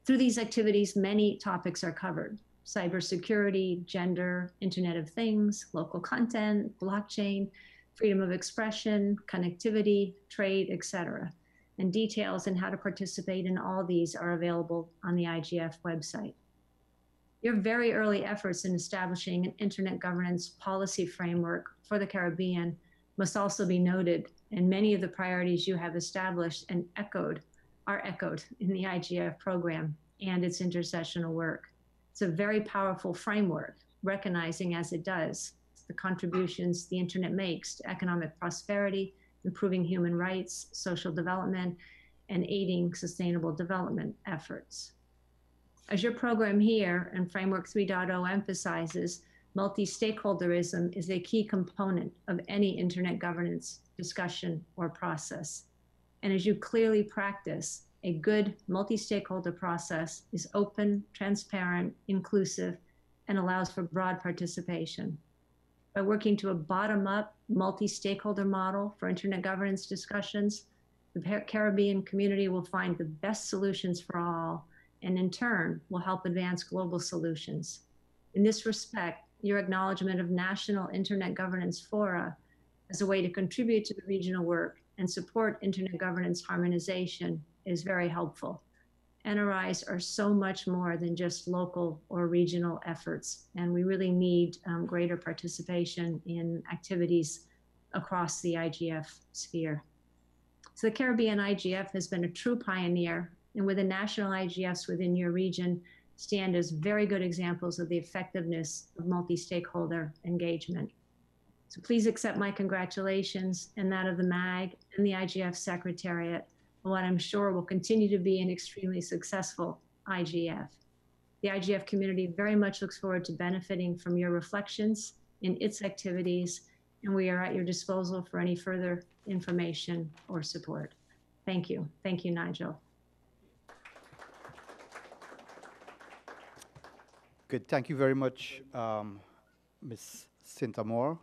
Through these activities, many topics are covered: cybersecurity, gender, Internet of Things, local content, blockchain, freedom of expression, connectivity, trade, etc. And details on how to participate in all these are available on the IGF website. Your very early efforts in establishing an internet governance policy framework for the Caribbean must also be noted, and many of the priorities you have established and are echoed in the IGF program and its intersessional work. It's a very powerful framework, recognizing as it does the contributions the internet makes to economic prosperity, improving human rights, social development, and aiding sustainable development efforts. As your program here and Framework 3.0 emphasizes, multi-stakeholderism is a key component of any internet governance discussion or process. And as you clearly practice, a good multi-stakeholder process is open, transparent, inclusive, and allows for broad participation. By working to a bottom-up multi-stakeholder model for internet governance discussions, the Caribbean community will find the best solutions for all, and in turn will help advance global solutions. In this respect, your acknowledgement of national internet governance fora as a way to contribute to the regional work and support internet governance harmonization is very helpful. NRIs are so much more than just local or regional efforts, and we really need greater participation in activities across the IGF sphere. So the Caribbean IGF has been a true pioneer, and with the national IGFs within your region stand as very good examples of the effectiveness of multi-stakeholder engagement. So please accept my congratulations and that of the MAG and the IGF Secretariat on what I'm sure will continue to be an extremely successful IGF. The IGF community very much looks forward to benefiting from your reflections in its activities, and we are at your disposal for any further information or support. Thank you. Thank you, Nigel. Good. Thank you very much, Ms. Sintamore.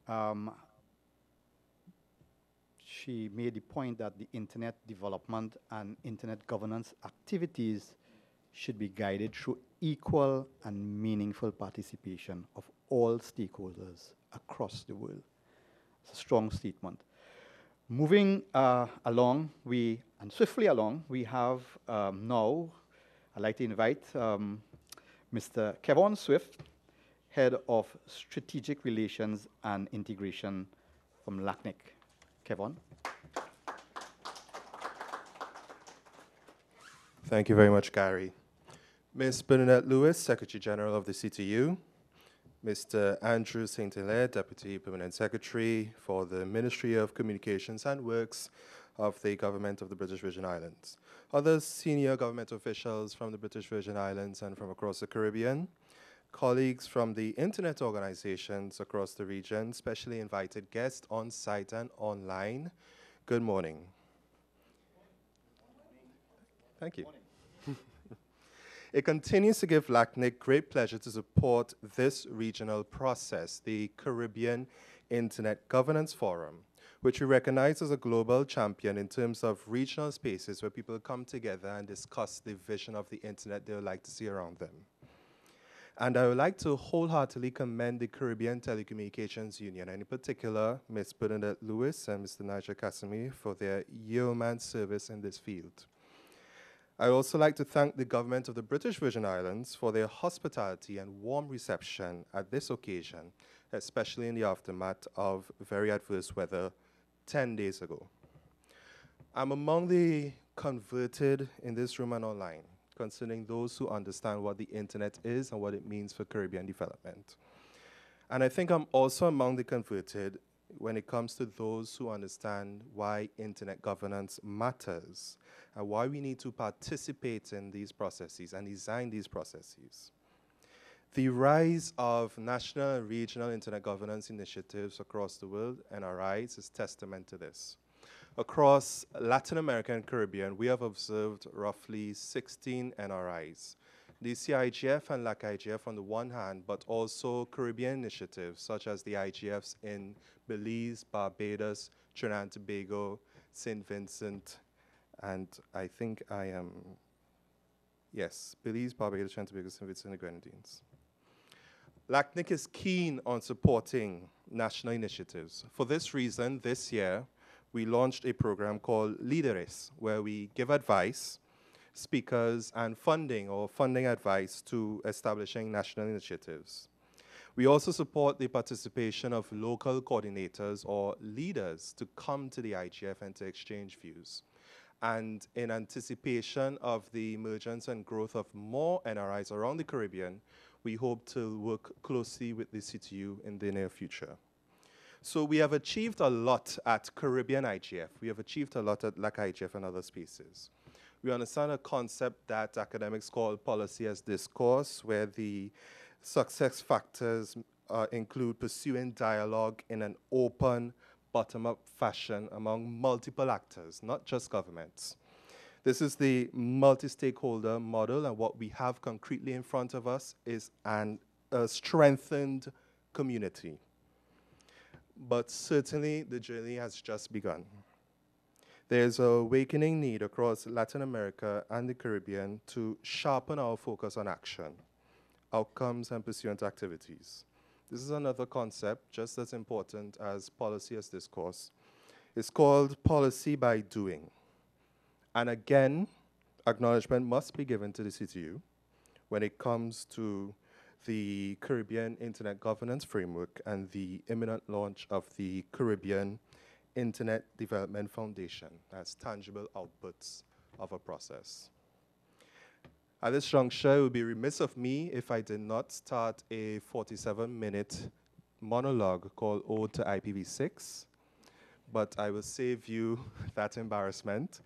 Um, she made the point that the internet development and internet governance activities should be guided through equal and meaningful participation of all stakeholders across the world. It's a strong statement. Moving along, and swiftly along, we have now, I'd like to invite Mr. Kevon Swift, Head of Strategic Relations and Integration from LACNIC. Kevon. Thank you very much, Gary. Ms. Bernadette Lewis, Secretary General of the CTU, Mr. Andrew St. Hilaire, Deputy Permanent Secretary for the Ministry of Communications and Works of the Government of the British Virgin Islands, other senior government officials from the British Virgin Islands and from across the Caribbean, colleagues from the internet organizations across the region, specially invited guests on site and online. Good morning. Thank you. It continues to give LACNIC great pleasure to support this regional process, the Caribbean Internet Governance Forum, which we recognize as a global champion in terms of regional spaces where people come together and discuss the vision of the internet they would like to see around them. And I would like to wholeheartedly commend the Caribbean Telecommunications Union, and in particular, Ms. Bernadette Lewis and Mr. Nigel Casimir for their yeoman service in this field. I would also like to thank the government of the British Virgin Islands for their hospitality and warm reception at this occasion, especially in the aftermath of very adverse weather 10 days ago. I'm among the converted in this room and online, concerning those who understand what the internet is and what it means for Caribbean development. And I think I'm also among the converted when it comes to those who understand why internet governance matters and why we need to participate in these processes and design these processes. The rise of national and regional internet governance initiatives across the world, NRIs, is testament to this. Across Latin America and Caribbean, we have observed roughly 16 NRIs. The CIGF and LAC-IGF on the one hand, but also Caribbean initiatives such as the IGFs in Belize, Barbados, Trinidad and Tobago, St. Vincent, and I think I am, yes, Belize, Barbados, Trinidad and Tobago, St. Vincent and the Grenadines. LACNIC is keen on supporting national initiatives. For this reason, this year, we launched a program called Líderes, where we give advice, speakers, and funding advice to establishing national initiatives. We also support the participation of local coordinators or leaders to come to the IGF and to exchange views. And in anticipation of the emergence and growth of more NRIs around the Caribbean, we hope to work closely with the CTU in the near future. So we have achieved a lot at Caribbean IGF. We have achieved a lot at LAC-IGF and other spaces. We understand a concept that academics call policy as discourse, where the success factors include pursuing dialogue in an open, bottom-up fashion among multiple actors, not just governments. This is the multi-stakeholder model, and what we have concretely in front of us is a strengthened community. But certainly the journey has just begun. There's an awakening need across Latin America and the Caribbean to sharpen our focus on action, outcomes, and pursuant activities. This is another concept just as important as policy as discourse. It's called policy by doing. And again, acknowledgement must be given to the CTU when it comes to the Caribbean Internet Governance Framework and the imminent launch of the Caribbean Internet Development Foundation as tangible outputs of a process. At this juncture, it would be remiss of me if I did not start a 47-minute monologue called Ode to IPv6, but I will save you that embarrassment.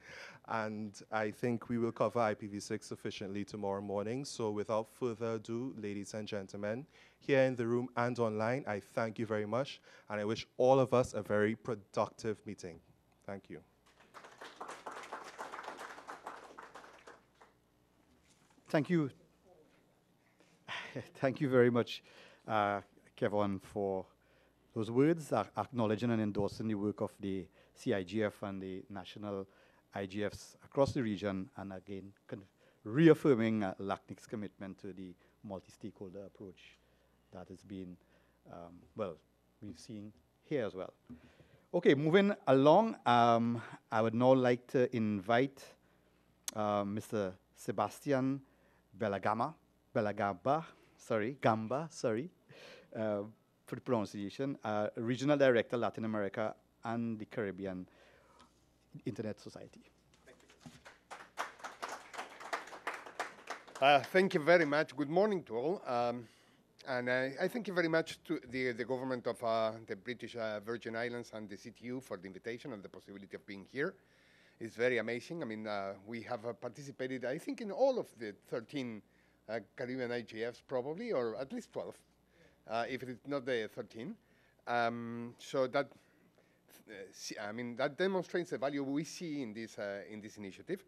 And I think we will cover IPv6 sufficiently tomorrow morning. So without further ado, ladies and gentlemen, here in the room and online, I thank you very much. And I wish all of us a very productive meeting. Thank you. Thank you. Thank you very much, Kevin, for those words, acknowledging and endorsing the work of the CIGF and the national IGFs across the region, and again, reaffirming LACNIC's commitment to the multi-stakeholder approach that has been, well, we've seen here as well. Okay, moving along, I would now like to invite Mr. Sebastian Gamba, for the pronunciation, Regional Director, Latin America and the Caribbean Internet Society. Thank you very much. Good morning to all. And I thank you very much to the government of the British Virgin Islands and the CTU for the invitation and the possibility of being here. It's very amazing. I mean, we have participated, I think, in all of the 13 Caribbean IGFs probably, or at least 12, if it's not the 13. So that, I mean, that demonstrates the value we see in this initiative.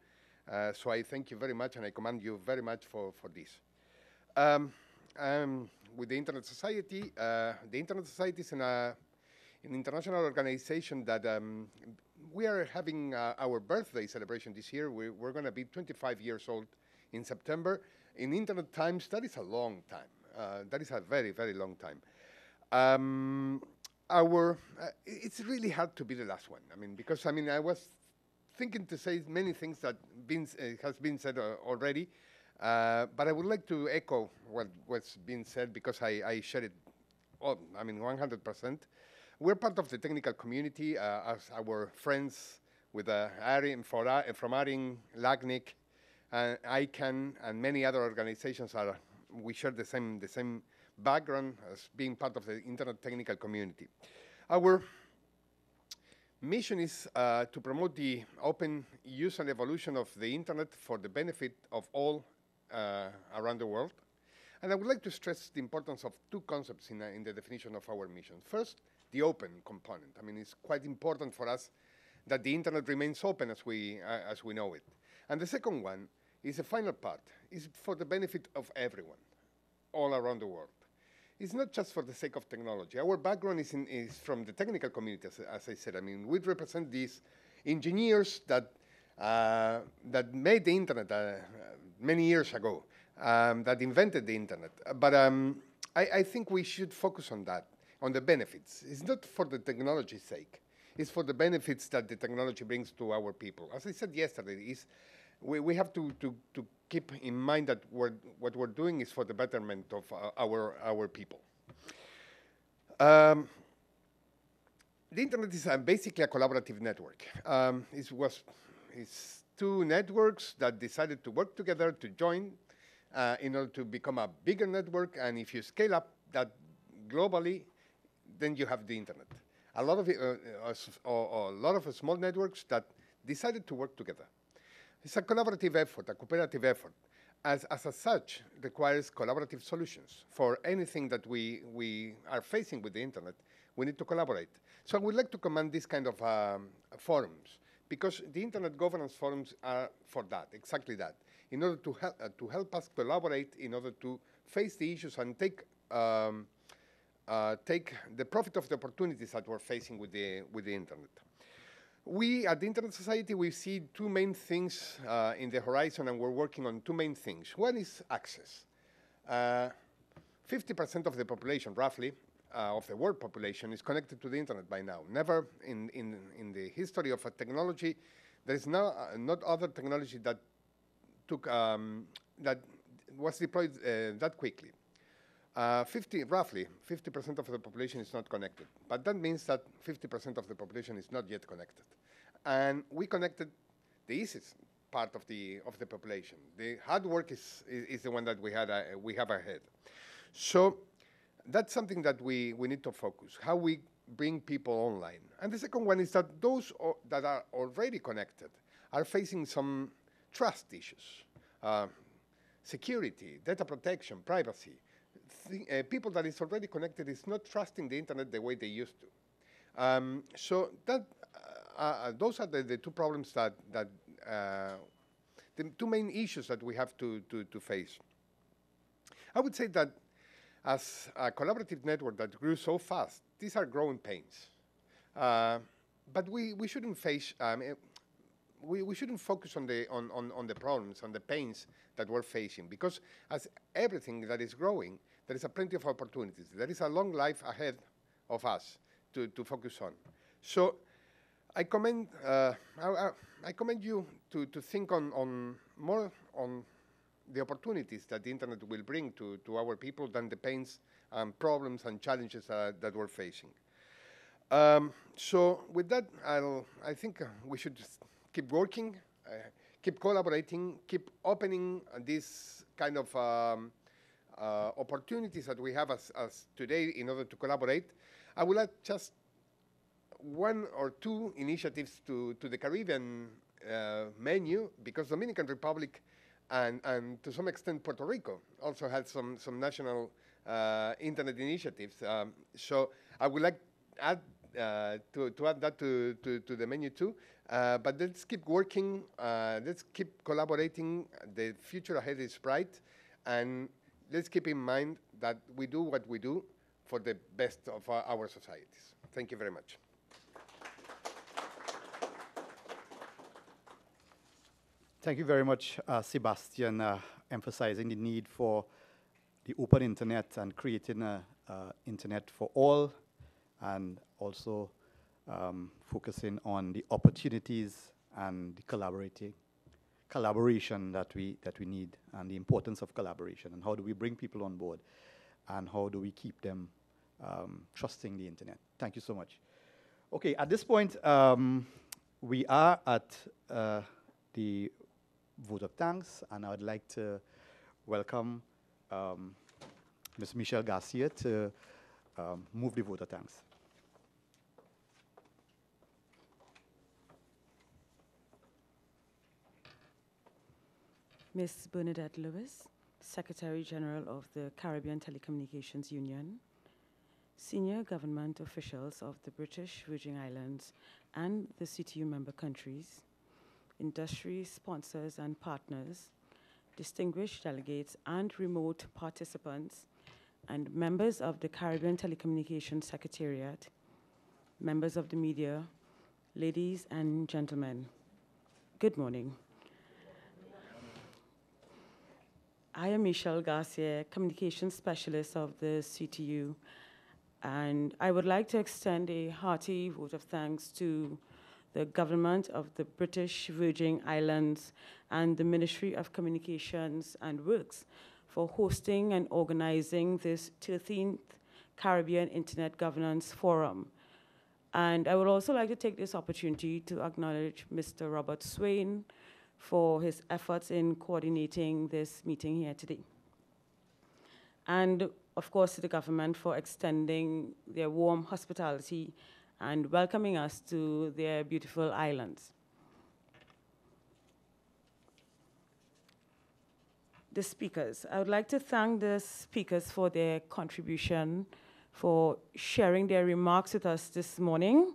So I thank you very much, and I commend you very much for this. With the Internet Society is an international organization that we are having our birthday celebration this year. We're going to be 25 years old in September. In Internet times, that is a long time. That is a very, very long time. It's really hard to be the last one. I mean, because I was thinking to say many things that has been said already. But I would like to echo what's been said because I share it, 100%. We're part of the technical community as our friends with from ARIN, LACNIC, ICANN, and many other organizations we share the same background as being part of the Internet technical community. Our mission is to promote the open use and evolution of the Internet for the benefit of all around the world. And I would like to stress the importance of two concepts in the definition of our mission. First, the open component. I mean, it's quite important for us that the Internet remains open as we know it. And the second one is the final part, is for the benefit of everyone, all around the world. It's not just for the sake of technology. Our background is from the technical community, as I said. I mean, we represent these engineers that made the Internet many years ago, that invented the Internet. But I think we should focus on that, on the benefits. It's not for the technology's sake. It's for the benefits that the technology brings to our people. As I said yesterday, we have to keep in mind that what we're doing is for the betterment of our people. The Internet is basically a collaborative network. It's two networks that decided to work together, to join, in order to become a bigger network. And if you scale up that globally, then you have the Internet. A lot of small networks that decided to work together. It's a collaborative effort, a cooperative effort. As such, requires collaborative solutions. For anything that we are facing with the Internet, we need to collaborate. So I would like to commend this kind of forums, because the Internet governance forums are for that, exactly that, in order to help us collaborate, in order to face the issues and take the profit of the opportunities that we're facing with the Internet. We, at the Internet Society, we see two main things in the horizon, and we're working on two main things. One is access. 50% of the population, roughly, of the world population is connected to the Internet by now. Never in the history of a technology, there is not other technology that was deployed that quickly. Roughly 50% of the population is not connected, but that means that 50% of the population is not yet connected. And we connected the easiest part of the population. The hard work is the one that we have ahead. So that's something that we need to focus, how we bring people online. And the second one is that those that are already connected are facing some trust issues, security, data protection, privacy. People that is already connected is not trusting the Internet the way they used to. So that those are the two problems the two main issues that we have to face. I would say that as a collaborative network that grew so fast, these are growing pains. But we shouldn't face, we shouldn't focus on the problems, on the pains that we're facing, because as everything that is growing, there is a plenty of opportunities. There is a long life ahead of us to focus on. So I commend you to think on more on the opportunities that the internet will bring to our people than the pains and problems and challenges that we're facing. So with that, I think we should keep working, keep collaborating, keep opening these kind of opportunities that we have as today in order to collaborate. I would like just one or two initiatives to the Caribbean menu, because Dominican Republic and to some extent Puerto Rico also had some national internet initiatives. So I would like to add that to the menu too. But let's keep working, let's keep collaborating. The future ahead is bright, and let's keep in mind that we do what we do for the best of our societies. Thank you very much. Thank you very much, Sebastian, emphasizing the need for the open internet and creating an internet for all, and also focusing on the opportunities and the collaboration that we need, and the importance of collaboration, and how do we bring people on board, and how do we keep them trusting the internet. Thank you so much. Okay, at this point, we are at the vote of thanks, and I would like to welcome Ms. Michelle Garcia to move the vote of thanks. Ms. Bernadette Lewis, Secretary General of the Caribbean Telecommunications Union, senior government officials of the British Virgin Islands and the CTU member countries, industry sponsors and partners, distinguished delegates and remote participants, and members of the Caribbean Telecommunications Secretariat, members of the media, ladies and gentlemen, good morning. I am Michelle Garcia, Communications Specialist of the CTU, and I would like to extend a hearty vote of thanks to the government of the British Virgin Islands and the Ministry of Communications and Works for hosting and organizing this 13th Caribbean Internet Governance Forum. And I would also like to take this opportunity to acknowledge Mr. Robert Swain for his efforts in coordinating this meeting here today. And of course, to the government for extending their warm hospitality and welcoming us to their beautiful islands. The speakers. I would like to thank the speakers for their contribution, for sharing their remarks with us this morning.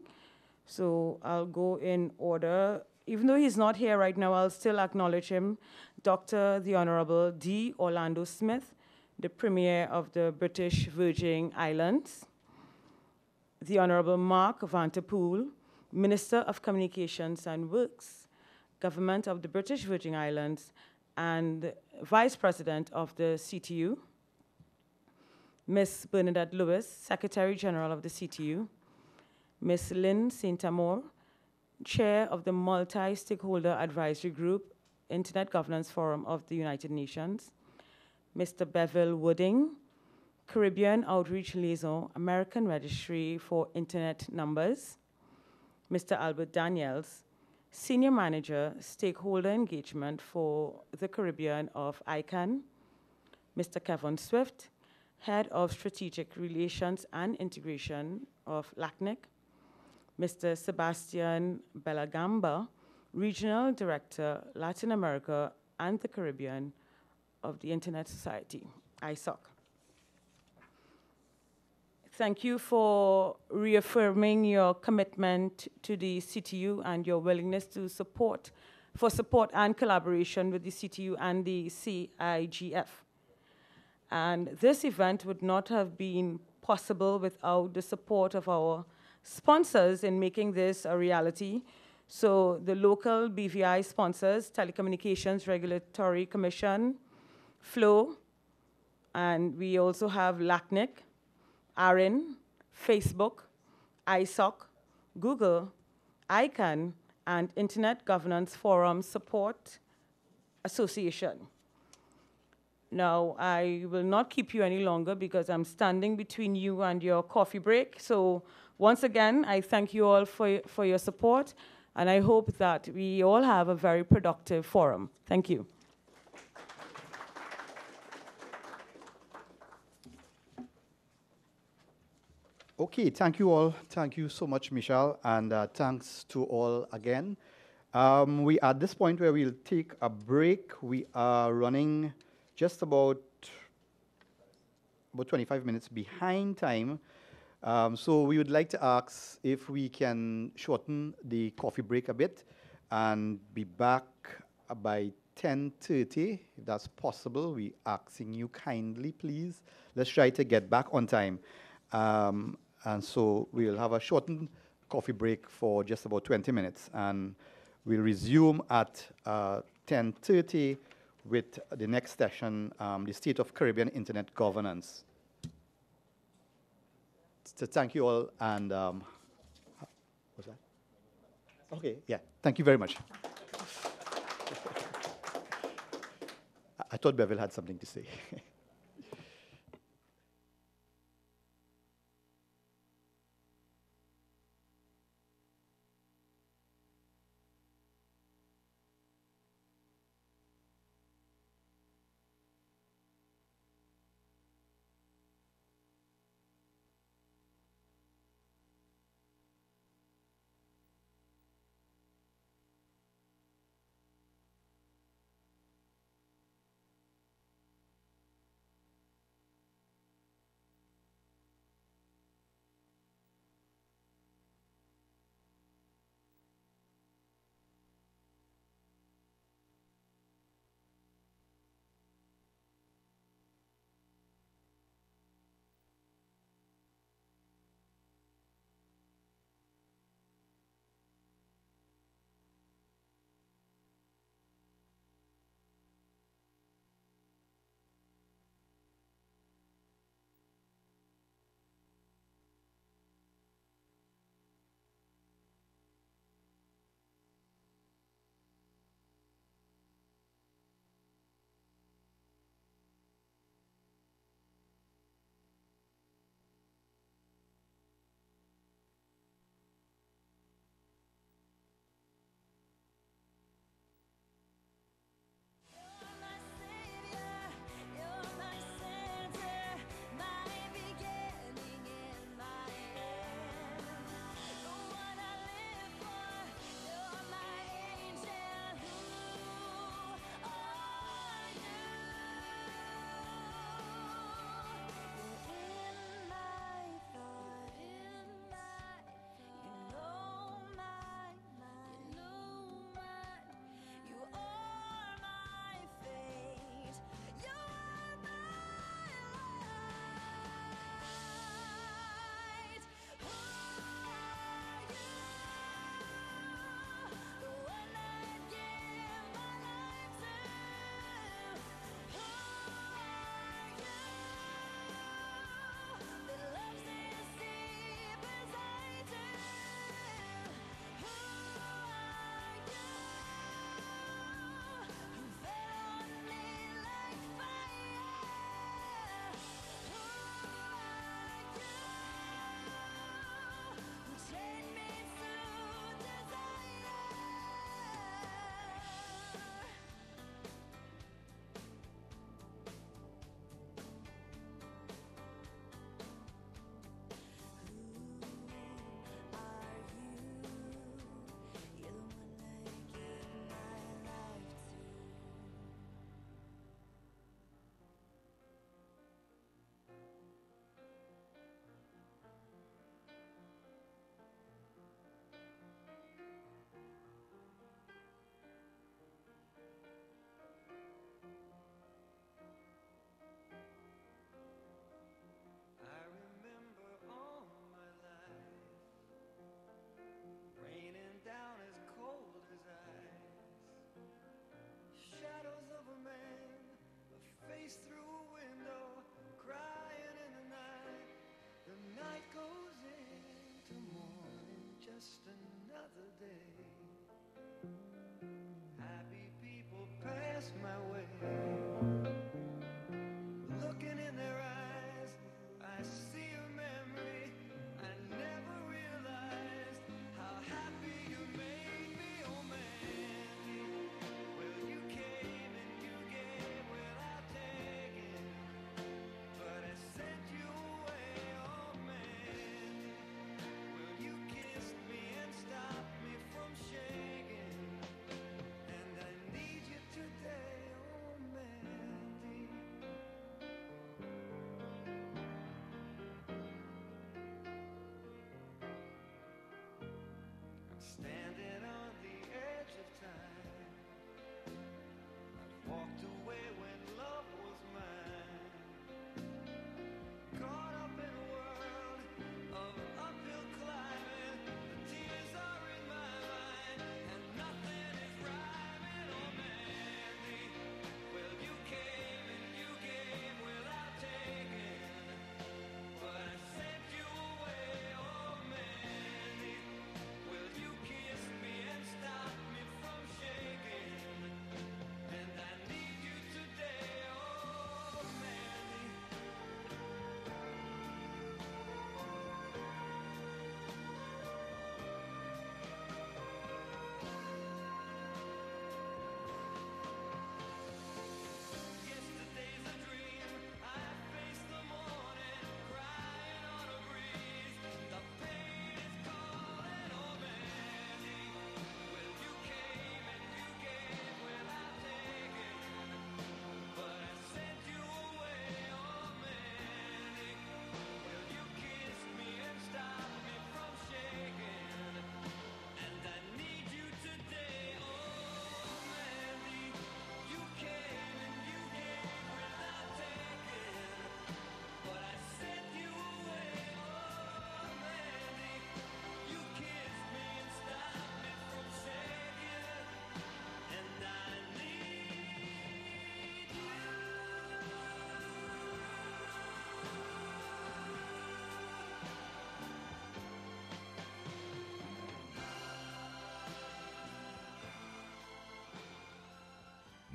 So I'll go in order. Even though he's not here right now, I'll still acknowledge him. Dr. the Honorable D. Orlando Smith, the Premier of the British Virgin Islands. The Honorable Mark Vanterpool, Minister of Communications and Works, Government of the British Virgin Islands, and Vice President of the CTU. Ms. Bernadette Lewis, Secretary General of the CTU. Ms. Lynn Saint-Amour, Chair of the Multi-Stakeholder Advisory Group, Internet Governance Forum of the United Nations. Mr. Bevel Wooding, Caribbean Outreach Liaison, American Registry for Internet Numbers. Mr. Albert Daniels, Senior Manager, Stakeholder Engagement for the Caribbean of ICANN. Mr. Kevin Swift, Head of Strategic Relations and Integration of LACNIC. Mr. Sebastian Belagamba, Regional Director, Latin America and the Caribbean of the Internet Society, ISOC. Thank you for reaffirming your commitment to the CTU and your willingness to support and collaboration with the CTU and the CIGF. And this event would not have been possible without the support of our sponsors in making this a reality. So the local BVI sponsors, Telecommunications Regulatory Commission, Flow, and we also have LACNIC, ARIN, Facebook, ISOC, Google, ICANN, and Internet Governance Forum Support Association. Now, I will not keep you any longer because I'm standing between you and your coffee break. So once again, I thank you all for your support, and I hope that we all have a very productive forum. Thank you. Okay, thank you all. Thank you so much, Michelle, and thanks to all again. We at this point where we'll take a break. We are running just about 25 minutes behind time. So we would like to ask if we can shorten the coffee break a bit and be back by 10:30, if that's possible. We're asking you kindly, please. Let's try to get back on time. And so we'll have a shortened coffee break for just about 20 minutes. And we'll resume at 10:30 with the next session, the State of Caribbean Internet Governance. So thank you all, and what's that? Okay, yeah, thank you very much. I thought Bevel had something to say. slipped away when love was mine. Caught up in a world of uphill climbing, the tears are in my mind, and nothing is rhyming or mending. Well, you came and you gave without taking, but I sent you away, oh Mandy. Well, you kissed me and stopped me from shaking, and I need you today, oh Mandy. Yesterday's a dream. I face the morning, crying on a breeze. The pain is calling, oh Mandy. Well, you came and you gave without taking, but I sent you away, oh Mandy. Well, you kissed me and stopped me from shaking, and I need you today, oh Mandy. You came and you gave without taking, but I sent you away, oh Mandy. You kissed me and stopped me from shaking, and I need you.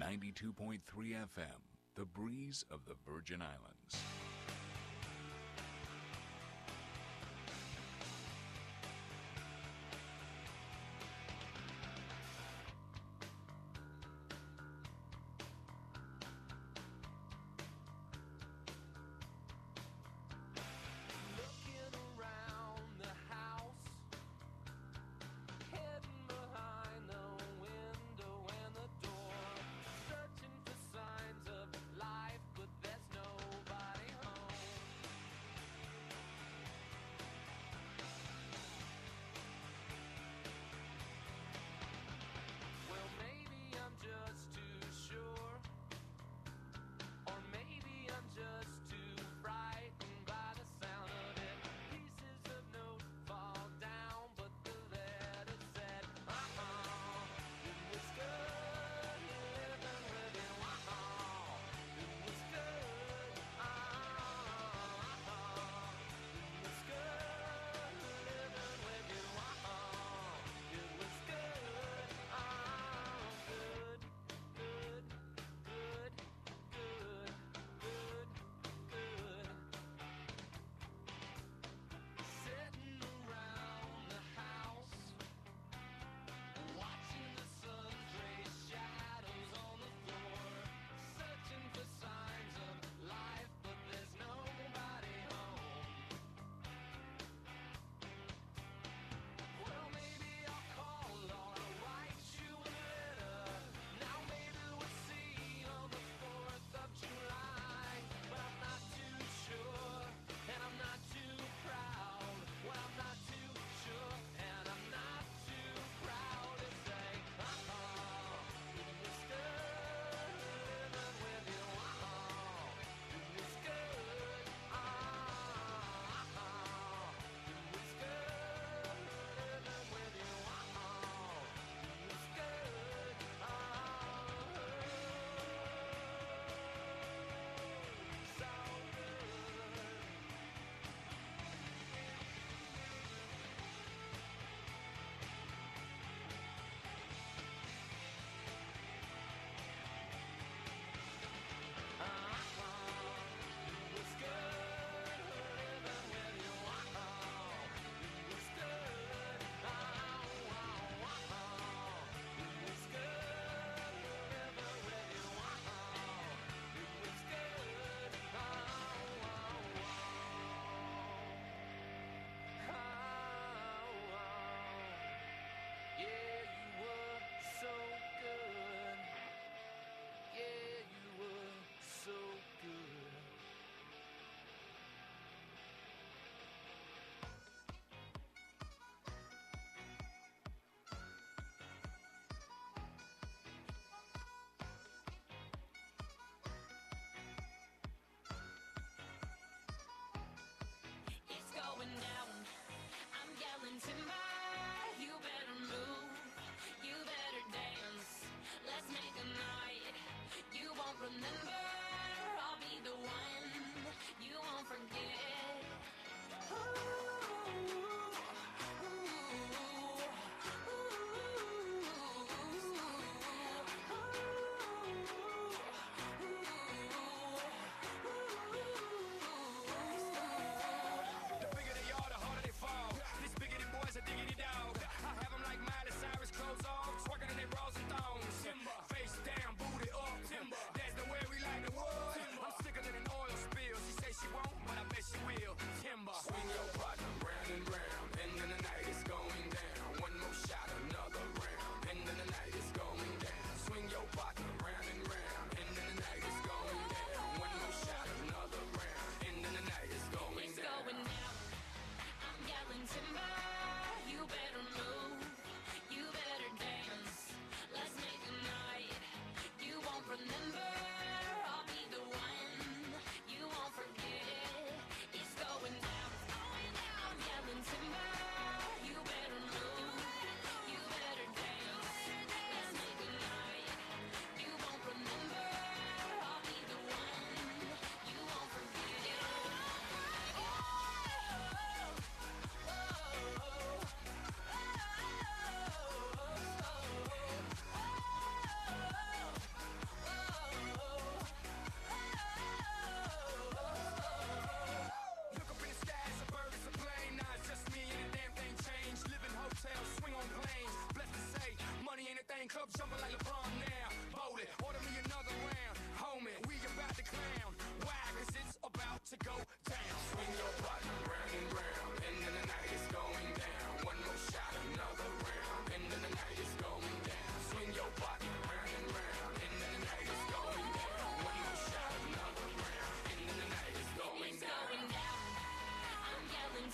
92.3 FM, The Breeze of the Virgin Islands. Looking around the house, hidden behind the window and the door, searching for signs of life, but there's nobody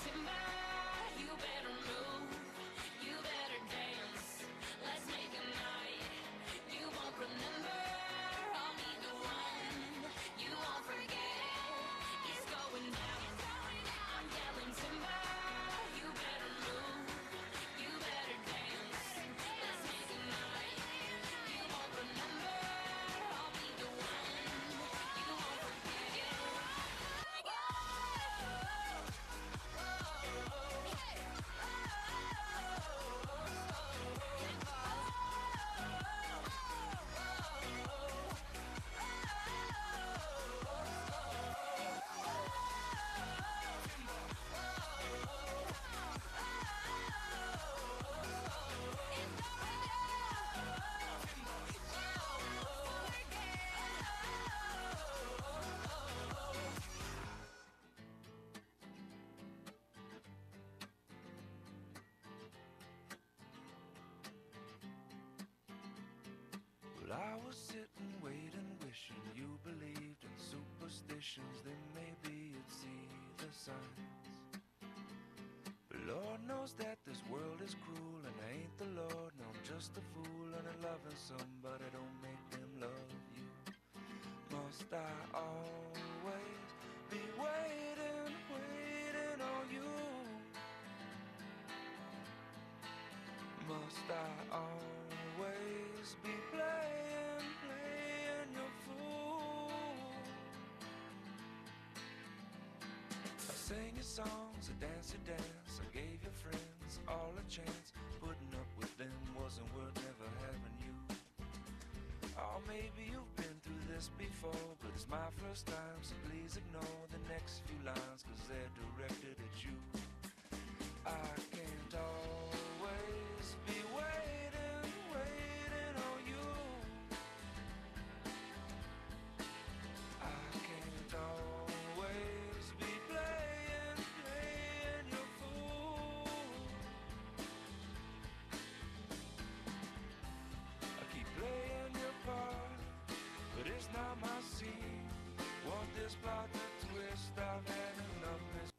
timber, you better move, you better dance. Let's make a night you won't remember. I'll be the one you won't forget. It's going down. I'm yelling timber, you better move, you better dance. Let's make a night you won't remember. I'll be the one you won't forget. Well, I was sitting, waiting, wishing you believed in superstitions. Then maybe you'd see the signs. But Lord knows that this world is cruel, and I ain't the Lord. No, I'm just a fool, and loving somebody don't make them love you. Must I always be waiting, waiting on you? Must I always be playing, playing your fool? I sang your songs, I danced your dance, I gave your friends all a chance. Putting up with them wasn't worth never having you. Oh, maybe you've been through this before, but it's my first time, so please ignore the next few lines, 'cause they're directed at you. I can't always be waiting, waiting on you. I can't always be playing, playing your fool. I keep playing your part, but it's not my scene. Want this plot to twist, I've had enough misery.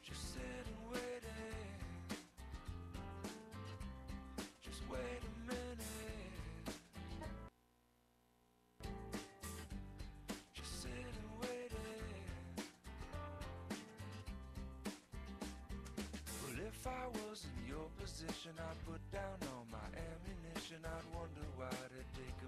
Just sitting waiting. Just wait a minute. Just sitting waiting. Well, if I was in your position, I'd put down all my ammunition. I'd wonder why they'd take a